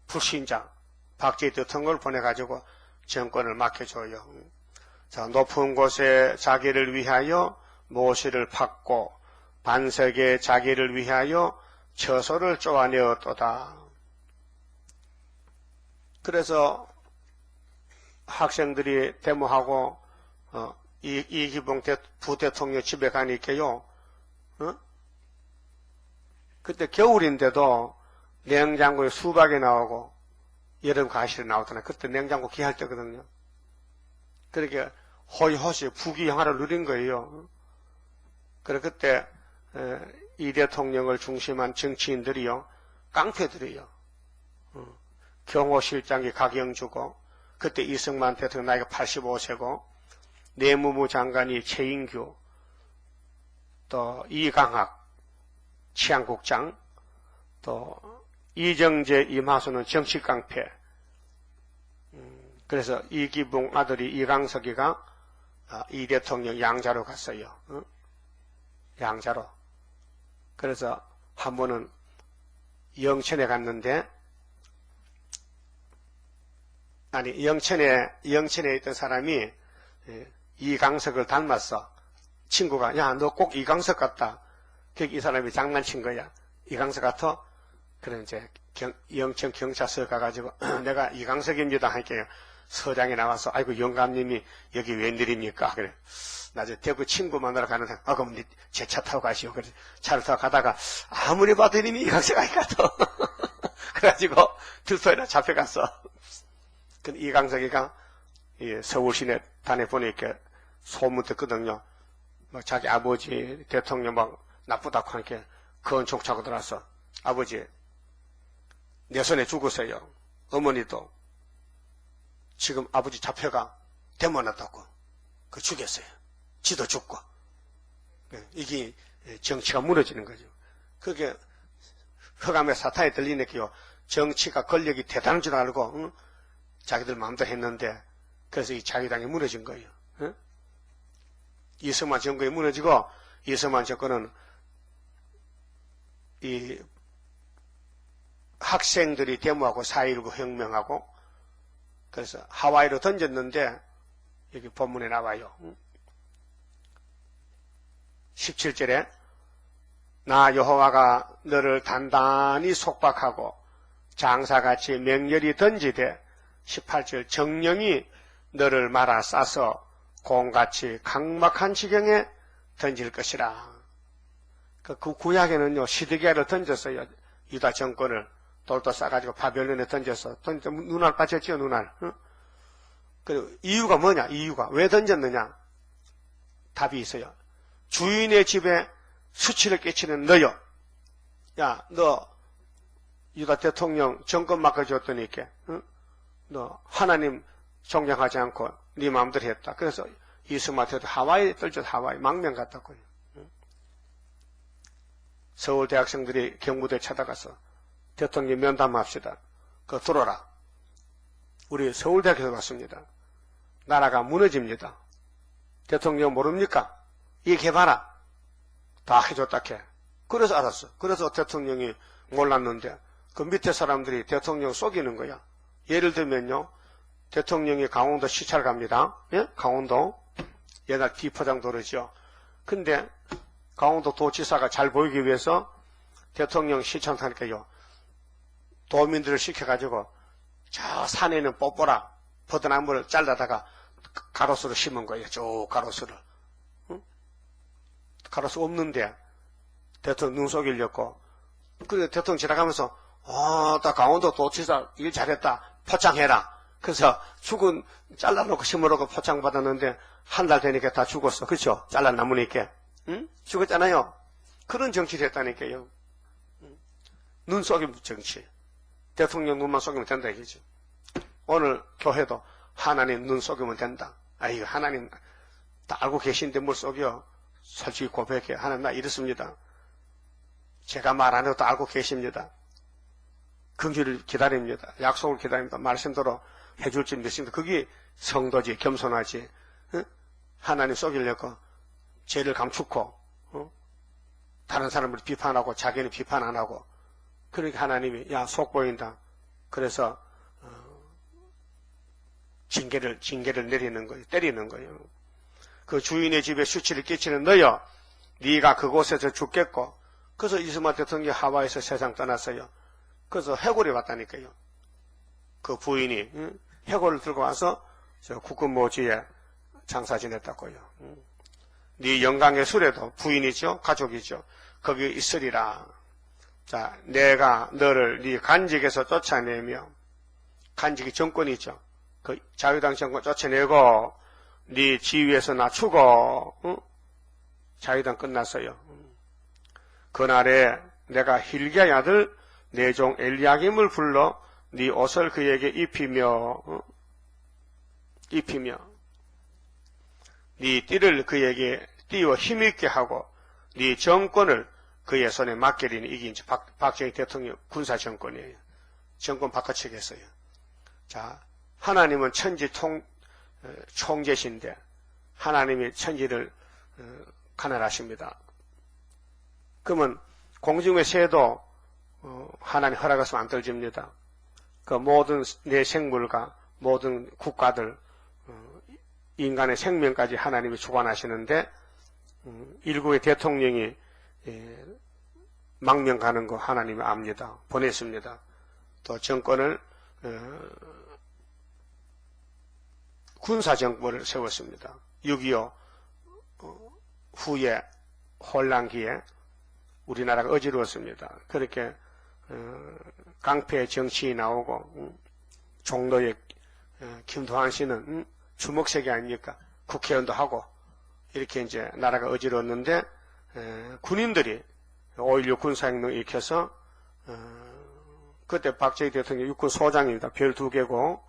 불신자 박정희 대통령을 보내가지고 정권을 맡겨줘요. 자, 높은 곳에 자기를 위하여 모시를 팠고 반석에 자기를 위하여 처소를 쪼아내었도다. 그래서 학생들이 데모하고 이기봉 부대통령 집에 가니까요. 그때 겨울인데도 냉장고에 수박이 나오고 여름 과실이 나오잖아요. 그때 냉장고 귀할 때거든요. 그렇게 호의호시 부귀영화를 누린 거예요. 그래 그때 이 대통령을 중심한 정치인들이요 깡패들이요 경호실장이 각영주고 그때 이승만 대통령 나이가 85세고 내무부 장관이 최인규 또 이강학 치안국장 또 이정재 이마수는 정치깡패 그래서 이기붕 아들이 이강석이가 이 대통령 양자로 갔어요. 양자로. 그래서 한 번은 영천에 갔는데 아니 영천에 있던 사람이 이강석을 닮았어. 친구가 야 너 꼭 이강석 같다. 이 사람이 장난친 거야. 이강석 같아? 그래 이제 영천 경찰서 가가지고 내가 이강석입니다 하니까 서장에 나와서 아이고 영감님이 여기 웬일입니까? 그래. 나중에 대구 친구 만나러 가는데 그럼 제 차 타고 가시오. 그래 차를 타고 가다가 아무리 봐도 이름이 이광석 아이가 또 그래가지고 들소에나 잡혀갔어. 근데 이광석이가 서울 시내 단에 보니까 소문 듣거든요. 뭐 자기 아버지 대통령 막 나쁘다고 하니까 건총 차고 들어왔어. 아버지 내 손에 죽었어요. 어머니도 지금 아버지 잡혀가 대모났다고 그 죽였어요. 지도 죽고. 이게 정치가 무너지는 거죠. 그게 흑암의 사탄이 들리니까요. 정치가 권력이 대단한 줄 알고 응? 자기들 마음대로 했는데 그래서 이 자유당이 무너진 거예요. 응? 이승만 정권이 무너지고 이승만 정권은 이 학생들이 데모하고 4.19 혁명하고 그래서 하와이로 던졌는데 여기 본문에 나와요. 17절에 나 여호와가 너를 단단히 속박하고 장사같이 맹렬히 던지되 18절 정령이 너를 말아 싸서 공같이 강막한 지경에 던질 것이라. 그 구약에는요 시드기야를 던졌어요. 유다 정권을 돌도 싸가지고 바벨론에 던져서 눈알 빠졌죠 눈알. 응? 그 이유가 뭐냐? 이유가 왜 던졌느냐? 답이 있어요. 주인의 집에 수치를 끼치는 너요. 야, 너 유다 대통령 정권 맡겨줬더니 응? 너 하나님 존경하지 않고 네 마음대로 했다. 그래서 이스마트도 하와이 떨쳐서 하와이 망명 갔다고요. 응? 서울 대학생들이 경무대 찾아가서 대통령 면담합시다. 그거 들어라. 우리 서울대학에서 왔습니다. 나라가 무너집니다. 대통령 모릅니까? 얘기해봐라. 다 해줬다 캐. 그래서 알았어. 그래서 대통령이 몰랐는데 그 밑에 사람들이 대통령 속이는 거야. 예를 들면요. 대통령이 강원도 시찰 갑니다. 예? 강원도. 옛날 비포장도로죠. 근데 강원도 도지사가 잘 보이기 위해서 대통령 시찰 타니까요. 도민들을 시켜가지고 저 산에는 뽀뽀라 버드나무를 잘라다가 가로수를 심은 거예요. 쭉 가로수를. 응? 가로수 없는데 대통령 눈 속이려고. 그래 대통령 지나가면서 나 강원도 도지사 일 잘했다. 포창해라. 그래서 죽은 잘라놓고 심으라고 포창받았는데 한 달 되니까 다 죽었어. 그렇죠? 잘라나무니까. 응? 죽었잖아요. 그런 정치를 했다니까요. 눈 속임 정치. 대통령 눈만 속이면 된다 이거죠. 오늘 교회도 하나님 눈 속이면 된다. 아이고 하나님 다 알고 계신데 뭘 속여. 솔직히 고백해. 하나님 나 이렇습니다. 제가 말 안 해도 다 알고 계십니다. 긍휼을 기다립니다. 약속을 기다립니다. 말씀대로 해줄 줄 믿습니다. 그게 성도지 겸손하지. 응? 하나님 속이려고 죄를 감추고 다른 사람을 비판하고 자기는 비판 안 하고 그러니까 하나님이 야 속 보인다. 그래서 징계를 내리는 거예요. 때리는 거예요. 그 주인의 집에 수치를 끼치는 너여 네가 그곳에서 죽겠고 그래서 이스마엘 대통령이 하와이에서 세상 떠났어요. 그래서 해골이 왔다니까요. 그 부인이 해골을 들고 와서 저 국군모지에 장사 지냈다고요. 네 영광의 술에도 부인이죠. 가족이죠. 거기 있으리라. 자, 내가 너를 네 간직에서 쫓아내며 간직이 정권이죠. 그 자유당 정권 쫓아내고 네 지위에서 낮추고 자유당 끝났어요. 그날에 내가 힐기야의 아들 내 종 엘리야김을 불러 네 옷을 그에게 입히며 네 띠를 그에게 띄워 힘있게 하고 네 정권을 그의 손에 맡기리니 이게 이제 박정희 대통령 군사 정권이에요. 정권 바꿔치겠어요. 자, 하나님은 천지 총재신데 하나님이 천지를 가난하십니다. 그러면 공중의 새도 하나님 허락했으면 안 떨집니다. 그 모든 내 생물과 모든 국가들 인간의 생명까지 하나님이 주관하시는데 일국의 대통령이 망명 가는 거 하나님이 압니다. 보냈습니다. 또 정권을 군사정권을 세웠습니다. 6.25 후에 혼란기에 우리나라가 어지러웠습니다. 그렇게 강패 정치인이 나오고 종로의 김도한 씨는 주먹색이 아닙니까? 국회의원도 하고 이렇게 이제 나라가 어지러웠는데 군인들이 5.16 군사혁명 일으켜서 그때 박정희 대통령 육군 소장입니다. 별 2개고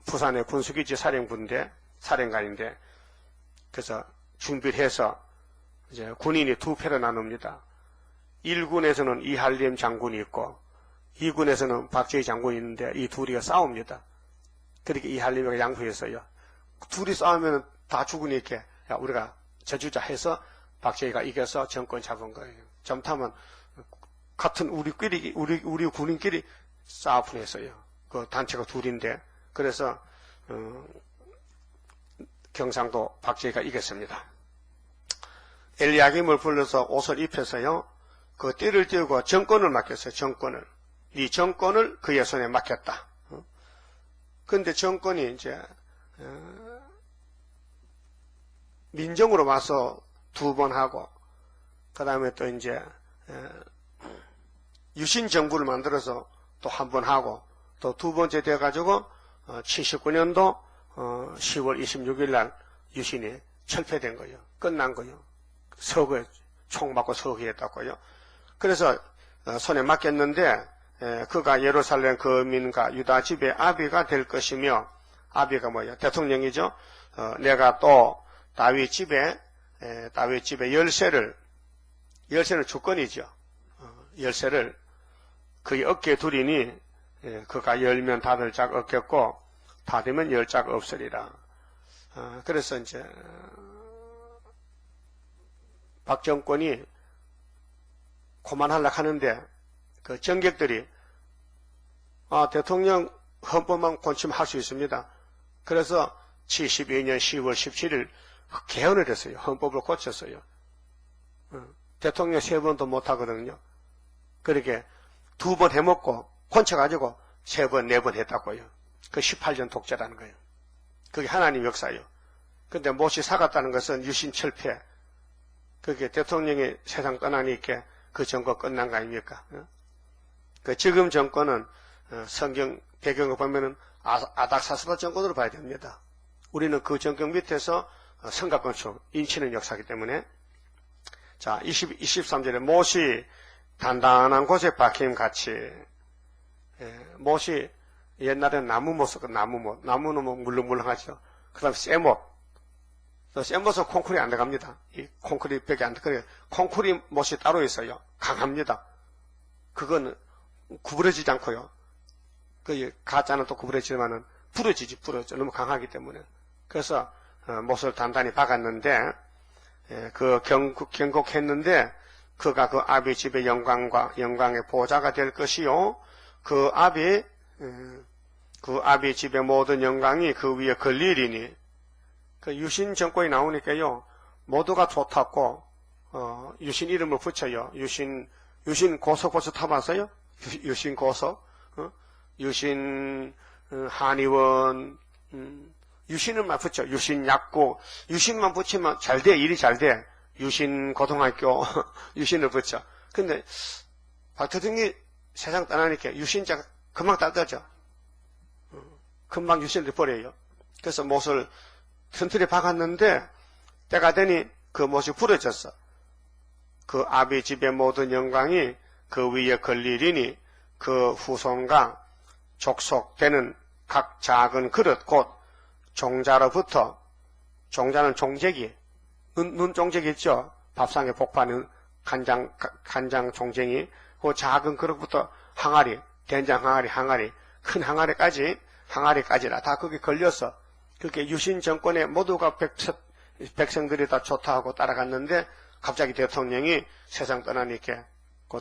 부산의 군수기지 사령관인데 그래서 준비를 해서 이제 군인이 2패로 나눕니다. 1군에서는 이한림 장군이 있고 2군에서는 박정희 장군이 있는데 이 둘이가 싸웁니다. 그렇게 이한림이가 양보했어요. 둘이 싸우면 다 죽으니까 야, 우리가 저주자 해서 박정희가 이겨서 정권 잡은 거예요. 잘못하면 같은 우리 군인끼리 싸움했어요. 그 단체가 둘인데 그래서 경상도 박정희가 이겼습니다. 엘리야김을 불러서 옷을 입혀서요. 그 띠를 띄우고 정권을 맡겼어요. 정권을. 이 정권을 그의 손에 맡겼다. 그런데 정권이 이제 민정으로 와서 2번 하고 그 다음에 또 이제 유신 정부를 만들어서 또 1번 하고 또 2번째 돼가지고 79년도 10월 26일 날 유신이 철폐된 거예요. 끝난 거예요. 서거에 총 맞고 서거했다고요. 그래서 손에 맡겼는데 그가 예루살렘 거민과 유다 집의 아비가 될 것이며 아비가 뭐예요? 대통령이죠. 내가 또 다윗 집의 열쇠는 주권이죠. 열쇠를 그의 어깨에 두리니 그가 열면 닫을 짝 없겠고 닫으면 열 짝 없으리라. 그래서 이제 박 정권이 그만하려고 하는데 그 정객들이 대통령 헌법만 고치면 할 수 있습니다. 그래서 72년 10월 17일 개헌을 했어요. 헌법을 고쳤어요. 대통령 3번도 못하거든요. 그렇게 2번 해먹고 콘쳐가지고 3번, 4번 했다고요. 그 18년 독재라는 거예요. 그게 하나님 역사예요. 근데 못이 사갔다는 것은 유신 철폐. 그게 대통령이 세상 떠나니까 그 정권 끝난 거 아닙니까? 그 지금 정권은 성경 배경을 보면은 아닥사스다 정권으로 봐야 됩니다. 우리는 그 정권 밑에서 성곽건축 인치는 역사이기 때문에 자 23절에 못이 단단한 곳에 박힘 같이 못이 옛날에는 나무못 썼고 나무는 뭐 물렁물렁하죠. 그 다음에 쇠못 쇠못은 콘크리트 안 들어갑니다. 이 콘크리트 벽에 안 들어가요. 콘크리트 못이 따로 있어요. 강합니다. 그건 구부러지지 않고요. 그 가짜는 또 구부러지지만은 부러져. 너무 강하기 때문에. 그래서 못을 단단히 박았는데 그 경곡했는데 그가 그 아비 집의 영광의 보좌가 될 것이요. 그 아비 집의 모든 영광이 그 위에 걸리리니 그 유신 정권이 나오니까요. 모두가 좋다고 유신 이름을 붙여요. 유신 고속 벌써 타봤어요? 유신 고속, 유신 한의원, 유신을만 붙여. 유신 약국, 유신만 붙이면 잘 돼. 일이 잘 돼. 유신 고등학교, 유신을 붙여. 근데 박 대통령이 세상 떠나니까 유신자가 금방 따뜻하죠. 금방 유신을 버려요. 그래서 못을 튼튼히 박았는데 때가 되니 그 못이 부러졌어. 그 아비 집의 모든 영광이 그 위에 걸리리니 그 후손과 족속되는 각 작은 그릇 곧 종자로부터 종자는 종쟁이 눈 종쟁이 있죠. 밥상에 복파는 간장 종쟁이 그 작은 그릇부터 항아리 된장 항아리 큰 항아리까지라 다 거기 걸려서 그렇게 유신 정권에 모두가 백성들이 다 좋다 하고 따라갔는데 갑자기 대통령이 세상 떠나니까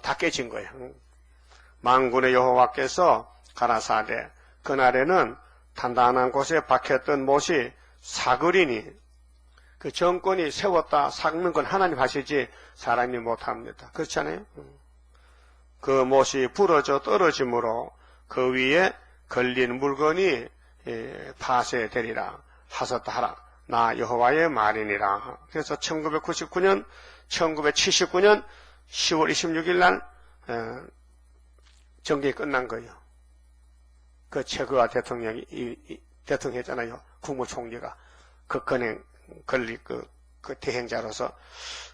다 깨진 거예요. 만군의 여호와께서 가라사대 그날에는 단단한 곳에 박혔던 못이 사그리니 그 정권이 세웠다 삭는 건 하나님 하시지 사람이 못합니다. 그렇잖아요. 그 못이 부러져 떨어짐으로 그 위에 걸린 물건이 파쇄되리라 하셨다 하라. 나 여호와의 말이니라. 그래서 1979년 10월 26일 날 정계가 끝난 거예요. 그 최거화 대통령이 대통령 했잖아요. 국무총리가 그 건행 그 대행자로서.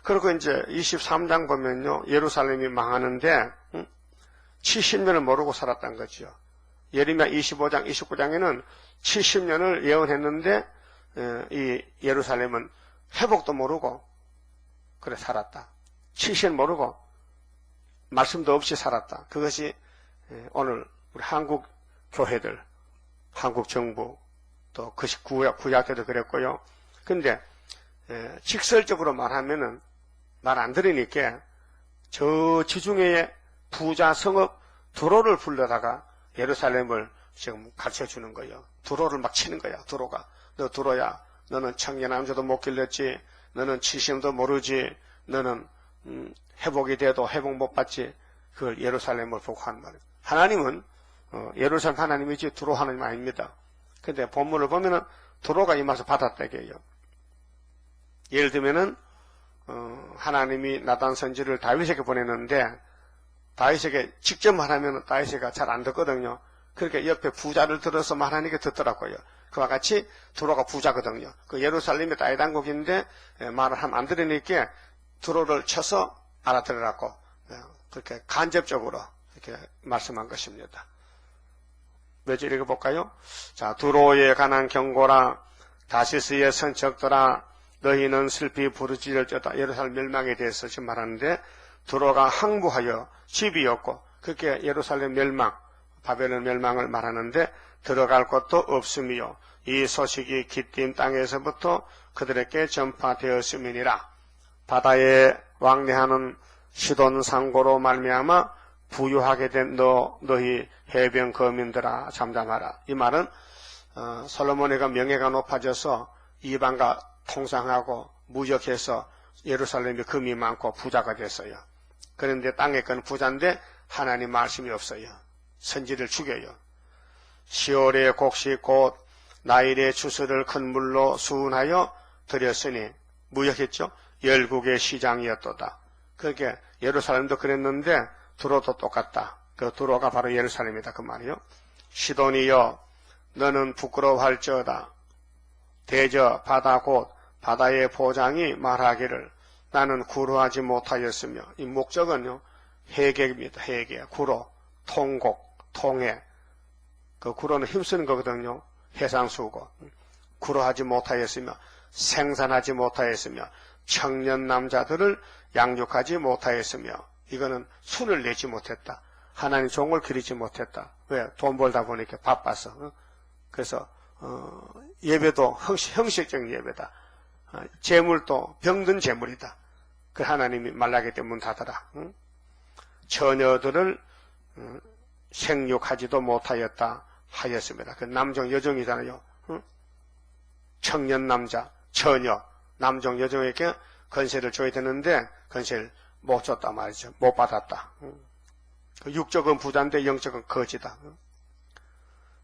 그리고 이제 23장 보면요, 예루살렘이 망하는데 70년을 모르고 살았단 거죠. 예레미야 25장 29장에는 70년을 예언했는데 이 예루살렘은 회복도 모르고 그래 살았다. 70년 모르고 말씀도 없이 살았다. 그것이 오늘 우리 한국 교회들, 한국 정부, 또 구약 때도 그랬고요. 근데 직설적으로 말하면은 말 안 들으니까 저 지중해의 부자 성읍 두로를 불러다가 예루살렘을 지금 가르쳐 주는 거예요. 두로를 막 치는 거야. 두로가. 너 두로야. 너는 청년 남자도 못 길렀지. 너는 70년도 모르지. 너는 회복이 돼도 회복 못 받지. 그걸 예루살렘을 보고 하는 말이에요. 하나님은 예루살렘 하나님이지 두로 하나님 아닙니다. 근데 본문을 보면은 두로가 임해서 받았다게요. 예를 들면은 하나님이 나단 선지를 다윗에게 보냈는데 다윗에게 직접 말하면 다윗이가 잘 안 듣거든요. 그렇게 옆에 부자를 들어서 말하니까 듣더라고요. 그와 같이 두로가 부자거든요. 그 예루살렘이 다윗 왕국인데 말을 하면 안 들으니까 두로를 쳐서 알아들으라고 그렇게 간접적으로 이렇게 말씀한 것입니다. 몇 절 읽어볼까요? 자, 두로에 관한 경고라. 다시스의 선척들아, 너희는 슬피 부르짖을지어다. 예루살렘 멸망에 대해서 지금 말하는데 두로가 항부하여 집이 없고 그렇게 예루살렘 멸망, 바벨론 멸망을 말하는데 들어갈 곳도 없음이요. 이 소식이 기띔 땅에서부터 그들에게 전파되었음이니라. 바다에 왕래하는 시돈 상고로 말미암아 부유하게 된 너희 해변 거민들아 잠잠하라. 이 말은 솔로몬이가 명예가 높아져서 이방과 통상하고 무역해서 예루살렘에 금이 많고 부자가 됐어요. 그런데 땅에 건 부자인데 하나님 말씀이 없어요. 선지를 죽여요. 시월의 곡식 곧 나일의 추수를 큰 물로 수운하여 드렸으니 무역했죠. 열국의 시장이었도다. 그렇게 예루살렘도 그랬는데 두로도 똑같다. 그 두로가 바로 예루살렘이다 그 말이요. 시돈이여 너는 부끄러워할지어다. 대저 바다 곧 바다의 보장이 말하기를 나는 구로하지 못하였으며. 이 목적은요 해계입니다. 해계. 구로, 통곡, 통해. 그 구로는 힘쓰는 거거든요. 해상수고. 구로하지 못하였으며 생산하지 못하였으며 청년 남자들을 양육하지 못하였으며. 이거는 순을 내지 못했다. 하나님 종을 기리지 못했다. 왜? 돈 벌다 보니까 바빠서. 그래서 예배도 형식적인 예배다. 재물도 병든 재물이다. 그 하나님이 말라기 때문에 문 닫아라. 처녀들을 생육하지도 못하였다 하였습니다. 그 남종 여종이잖아요. 청년 남자, 처녀, 남종 여종에게 건세를 줘야 되는데 건세를 못 줬다 말이죠. 못 받았다. 그 육적은 부자인데 영적은 거지다.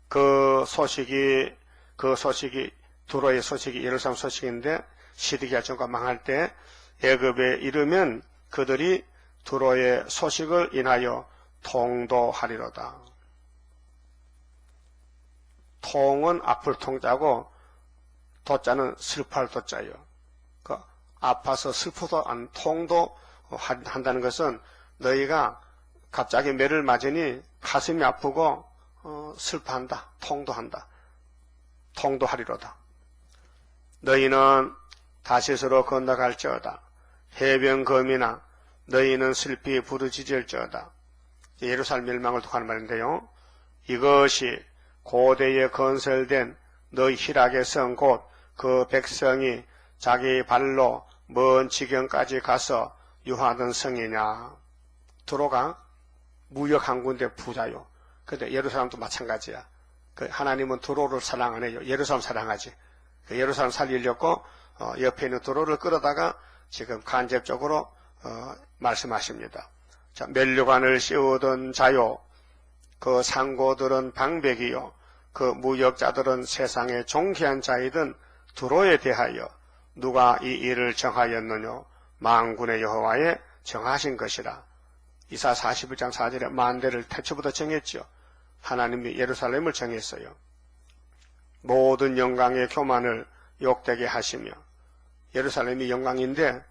그 소식이 두로의 소식이 예루살렘 소식인데 시드기야 정권 망할 때 애굽에 이르면 그들이 두로의 소식을 인하여 통도하리로다. 통은 앞을 통자고 도자는 슬퍼할 도자예요. 그 아파서 슬퍼도 안 통도 한다는 것은 너희가 갑자기 매를 맞으니 가슴이 아프고 슬퍼한다. 통도한다. 통도하리로다. 너희는 다시스로 건너갈지어다. 해변 거민아 너희는 슬피 부르짖을지어다. 예루살렘 멸망을 독하는 말인데요. 이것이 고대에 건설된 너희 희락의 성 곧 그 백성이 자기 발로 먼 지경까지 가서 유하던 성이냐. 두로가 무역 항구인데 부자요. 근데 예루살렘도 마찬가지야. 그 하나님은 두로를 사랑 안 해요. 예루살렘 사랑하지. 그 예루살렘 살리려고 옆에 있는 두로를 끌어다가 지금 간접적으로 말씀하십니다. 자, 면류관을 씌우던 자요, 그 상고들은 방백이요, 그 무역자들은 세상의 종기한 자이든 두로에 대하여 누가 이 일을 정하였느냐? 만군의 여호와에 정하신 것이라. 이사 41장 4절에 만대를 태초부터 정했죠. 하나님이 예루살렘을 정했어요. 모든 영광의 교만을 욕되게 하시며, 예루살렘이 영광인데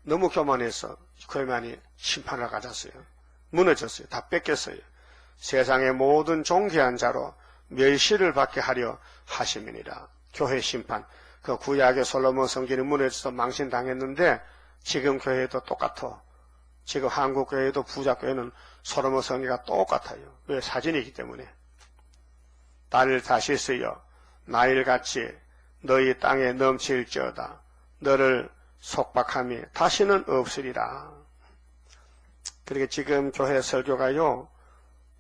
너무 교만해서 교만이 심판을 가졌어요. 무너졌어요. 다 뺏겼어요. 세상의 모든 존귀한 자로 멸시를 받게 하려 하심이니라. 교회 심판. 그 구약의 솔로몬 성전이 무너져서 망신당했는데 지금 교회도 똑같아. 지금 한국 교회도 부자 교회는 솔로몬 성전과 똑같아요. 왜? 사진이기 때문에. 딸 다시스여 나일같이 너희 땅에 넘칠지어다. 너를 속박함이 다시는 없으리라. 그러니까 지금 교회 설교가요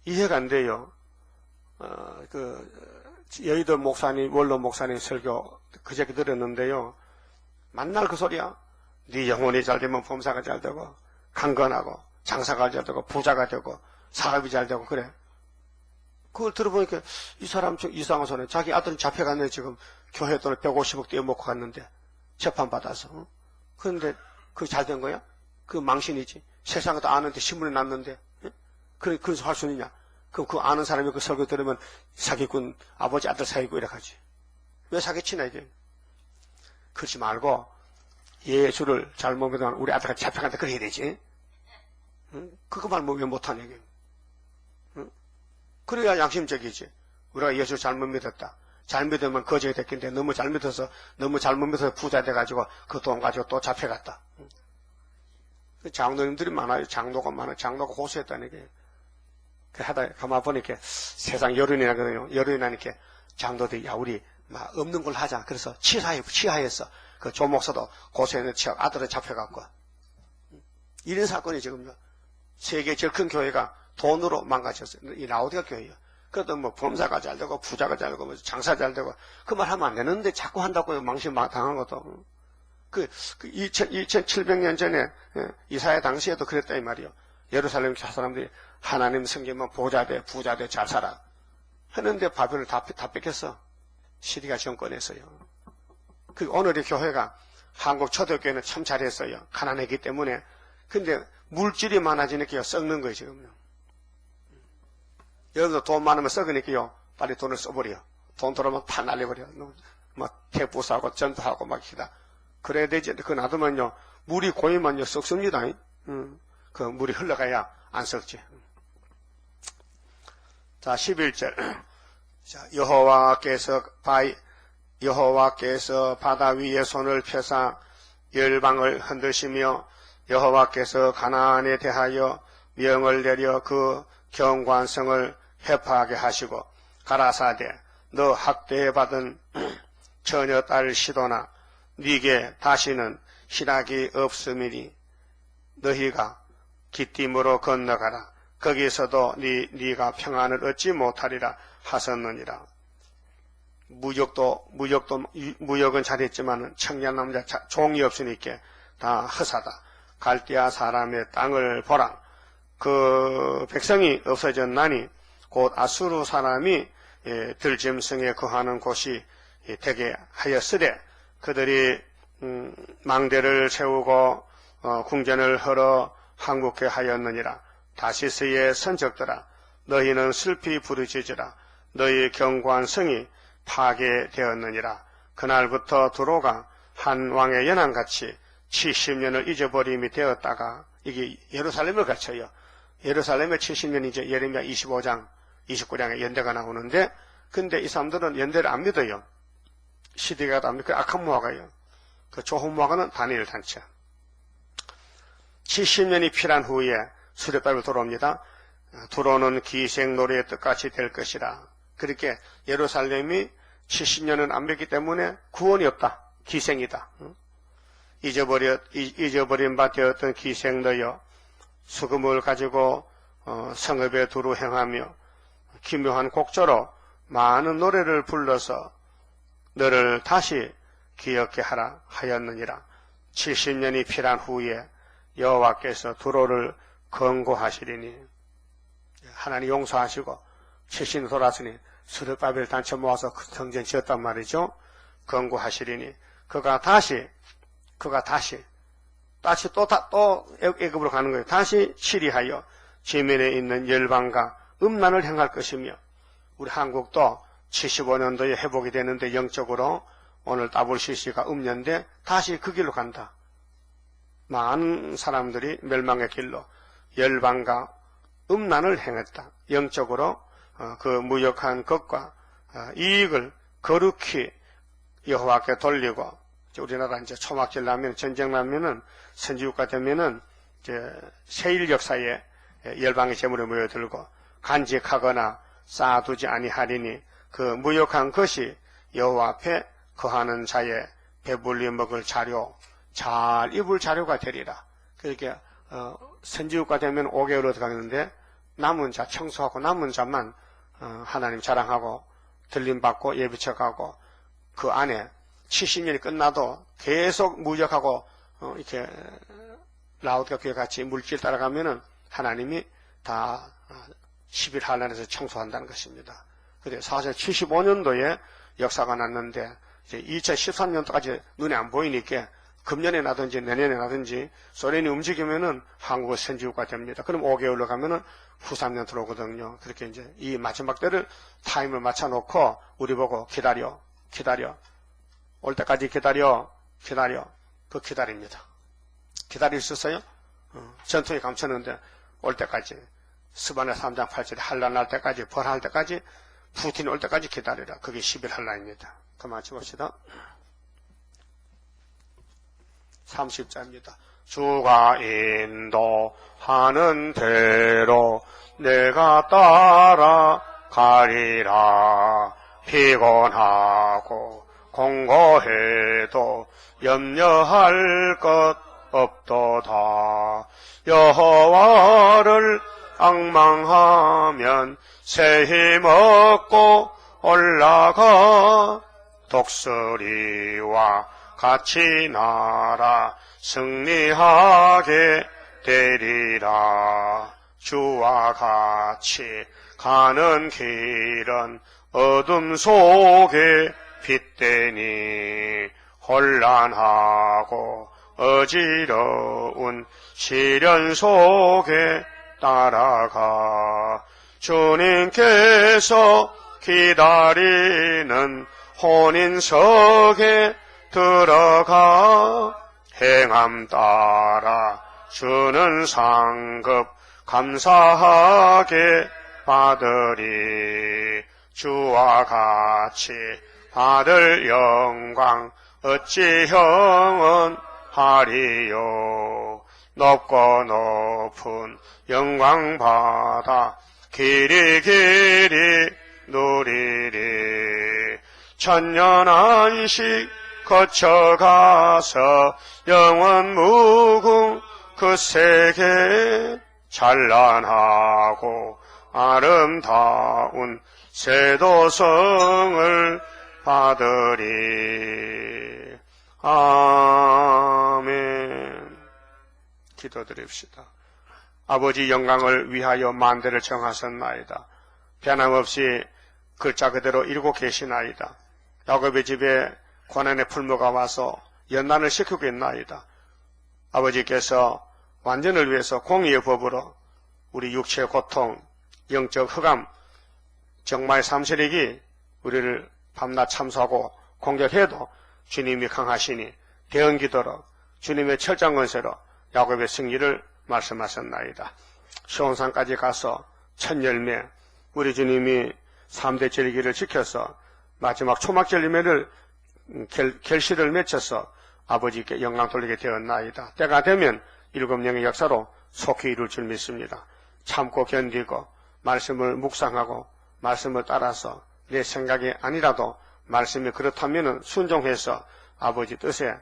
이해가 안 돼요. 여의도 목사님, 원로 목사님 설교 그저께 들었는데요. 만날 그 소리야. 네 영혼이 잘 되면 범사가 잘 되고 강건하고 장사가 잘 되고 부자가 되고 사업이 잘 되고 그래. 그걸 들어보니까 이 사람 좀 이상한 소리. 자기 아들은 잡혀갔네. 지금 교회 돈을 150억 떼어먹고 갔는데 재판받아서. 그런데 그게 잘 된 거야? 그 망신이지. 세상에 다 아는데 신문에 났는데 그래서 할 수 있느냐? 그럼 그 아는 사람이 그 설교 들으면 사기꾼 아버지 아들 사귀고 이렇게 하지. 왜 사기치나 이게? 그렇지 말고 예수를 잘못 믿으면 우리 아들같이 잡혀간다 그래야 되지. 그거 말 왜 못하냐 이게. 그래야 양심적이지. 우리가 예수 잘못 믿었다. 잘 믿으면 거저가 됐긴데 너무 잘 믿어서 부자 돼가지고 그 돈 가지고 또 잡혀갔다. 장로님들이 많아요. 장로가 많아요. 장로가 고소했다는 게. 하다 가만 보니까 세상 여론이 나거든요. 여론이 나니까 장로들이 야 우리 막 없는 걸 하자. 그래서 치하했어. 그 조목사도 고소했는 치하 아들을 잡혀갔고. 이런 사건이 지금 세계 제일 큰 교회가 돈으로 망가졌어요. 이 라오디가 교회예요. 그래도 뭐 범사가 잘 되고 부자가 잘 되고 뭐 장사 잘 되고 그 말 하면 안 되는데 자꾸 한다고 망신 당한 것도. 2700년 전에 이사야 당시에도 그랬다 이 말이요. 예루살렘 사람들이 하나님 섬기면 부자 돼 잘 살아 했는데 바벨을 다 뺏겼어. 시리가 정권했어요. 오늘의 교회가 한국 초대교회는 참 잘했어요. 가난했기 때문에. 근데 물질이 많아지니까 썩는 거예요 지금. 여러분도 돈 많으면 썩으니까요 빨리 돈을 써버려. 돈 들어오면 다 날려버려. 막 태부 사고 전도하고 막 기다. 그래야 되지. 그거 놔두면요 물이 고이면요 썩습니다. 그 물이 흘러가야 안 썩지. 자 11절. 자 여호와께서 바다 위에 손을 펴사 열방을 흔드시며 여호와께서 가나안에 대하여 명을 내려 그 경관성을 해파하게 하시고 가라사대 너 학대받은 처녀 딸 시도나 네게 다시는 희락이 없음이니 너희가 기띔으로 건너가라. 거기서도 네가 평안을 얻지 못하리라 하셨느니라. 무역은 잘했지만 청년 남자 종이 없으니까 다 허사다. 갈대아 사람의 땅을 보라. 그 백성이 없어졌나니 곧 아수르 사람이 들짐승에 거하는 곳이 되게 하였으되 그들이 망대를 세우고 궁전을 헐어 항복케 하였느니라. 다시스의 선적들아 너희는 슬피 부르짖으라. 너희 견고한 성이 파괴되었느니라. 그날부터 두로가 한 왕의 연한같이 70년을 잊어버림이 되었다가 이게 예루살렘을 갖춰요. 예루살렘에 70년 이제 예레미야 25장 29장에 연대가 나오는데 근데 이 사람들은 연대를 안 믿어요. 시대가 안 믿고 악한 무화과예요. 그 좋은 무화과는 다니엘 단체. 70년이 필요한 후에 수레바벨 돌아옵니다. 두로는 기생 노래의 뜻같이 될 것이라. 그렇게 예루살렘이 70년은 안 믿기 때문에 구원이 없다. 기생이다. 잊어버린 바 되었던 기생 너여 수금을 가지고 성읍에 두루 행하며 기묘한 곡조로 많은 노래를 불러서 너를 다시 기억게 하라 하였느니라. 70년이 필요한 후에 여호와께서 두로를 권고하시리니 하나님 용서하시고 70년 돌았으니 스룹바벨 단체 모아서 그 성전 지었단 말이죠. 건구하시리니 그가 다시 또 애굽으로 가는 거예요. 다시 치리하여 지면에 있는 열방과 음란을 행할 것이며, 우리 한국도 75년도에 회복이 되는데 영적으로 오늘 WCC가 음년대 다시 그 길로 간다. 많은 사람들이 멸망의 길로 열방과 음란을 행했다. 영적으로 그 무역한 것과 이익을 거룩히 여호와께 돌리고, 우리나라 이제 초막절 나면, 전쟁 나면은, 선지국가 되면은 이제 세일 역사에 열방의 재물에 모여들고 간직하거나 쌓아두지 아니하리니 그 무역한 것이 여호와 앞에 거하는 자의 배불리 먹을 자료, 잘 입을 자료가 되리라. 그렇게 선지국가 되면 5개월로 들어가는데 남은 자, 청소하고 남은 자만 하나님 자랑하고 들림받고 예비쳐가고, 그 안에 70년이 끝나도 계속 무역하고 이렇게 라우디가 교회 같이 물질 따라가면은 하나님이 다 11한란에서 청소한다는 것입니다. 그래 사실 75년도에 역사가 났는데 이제 2013년도까지 눈에 안 보이니까 금년에 나든지 내년에 나든지 소련이 움직이면은 한국은 선지국가 됩니다. 그럼 5개월로 가면은 후 3년 들어오거든요. 그렇게 이제 이 마지막 때를 타임을 맞춰놓고 우리 보고 기다려. 올 때까지 기다려. 그 기다립니다. 기다릴 수 있어요? 전투에 감췄는데 올 때까지, 스바냐 3장 8절에 한란 날 때까지, 벌할 때까지, 푸틴 올 때까지 기다리라. 그게 11한란입니다. 그만 찍읍시다. 30자입니다. 주가 인도하는 대로 내가 따라가리라. 피곤하고 공고해도 염려할 것 없도다. 여호와를 앙망하면 새 힘 얻고 올라가. 독수리와 같이 날아 승리하게 되리라. 주와 같이 가는 길은 어둠 속에 빛되니 혼란하고 어지러운 시련 속에 따라가. 주님께서 기다리는 혼인석에 들어가. 행함 따라 주는 상급 감사하게 받으리. 주와 같이 받을 영광 어찌 형은 하리요. 높고 높은 영광 받아 길이 누리리. 천년 안식 거쳐가서 영원 무궁 그 세계 찬란하고 아름다운 세도성을 받으리. 아멘. 기도드립시다. 아버지 영광을 위하여 만대를 정하셨나이다. 변함없이 글자 그대로 이루고 계시나이다. 야곱의 집에 고난의 풀무가 와서 연단을 시키고 있나이다. 아버지께서 완전을 위해서 공의의 법으로 우리 육체의 고통, 영적 흑암, 정말 삼세력이 우리를 밤낮 참수하고 공격해도 주님이 강하시니 대언기도로 주님의 철장 권세로 야곱의 승리를 말씀하셨나이다. 시온산까지 가서 첫 열매, 우리 주님이 3대 절기를 지켜서 마지막 초막절 예매를 결실을 맺혀서 아버지께 영광 돌리게 되었나이다. 때가 되면 7명의 역사로 속히 이룰 줄 믿습니다. 참고 견디고 말씀을 묵상하고 말씀을 따라서 내 생각이 아니라도 말씀이 그렇다면 순종해서 아버지 뜻에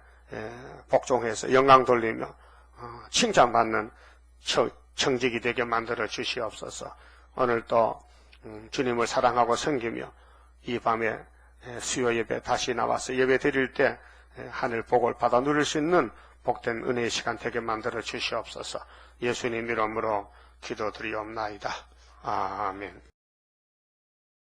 복종해서 영광 돌리며 칭찬받는 청직이 되게 만들어 주시옵소서. 오늘도 주님을 사랑하고 섬기며 이 밤에 수요 예배 다시 나와서 예배 드릴 때 하늘 복을 받아 누릴 수 있는 복된 은혜의 시간 되게 만들어 주시옵소서. 예수님 이름으로 기도드리옵나이다. 아멘.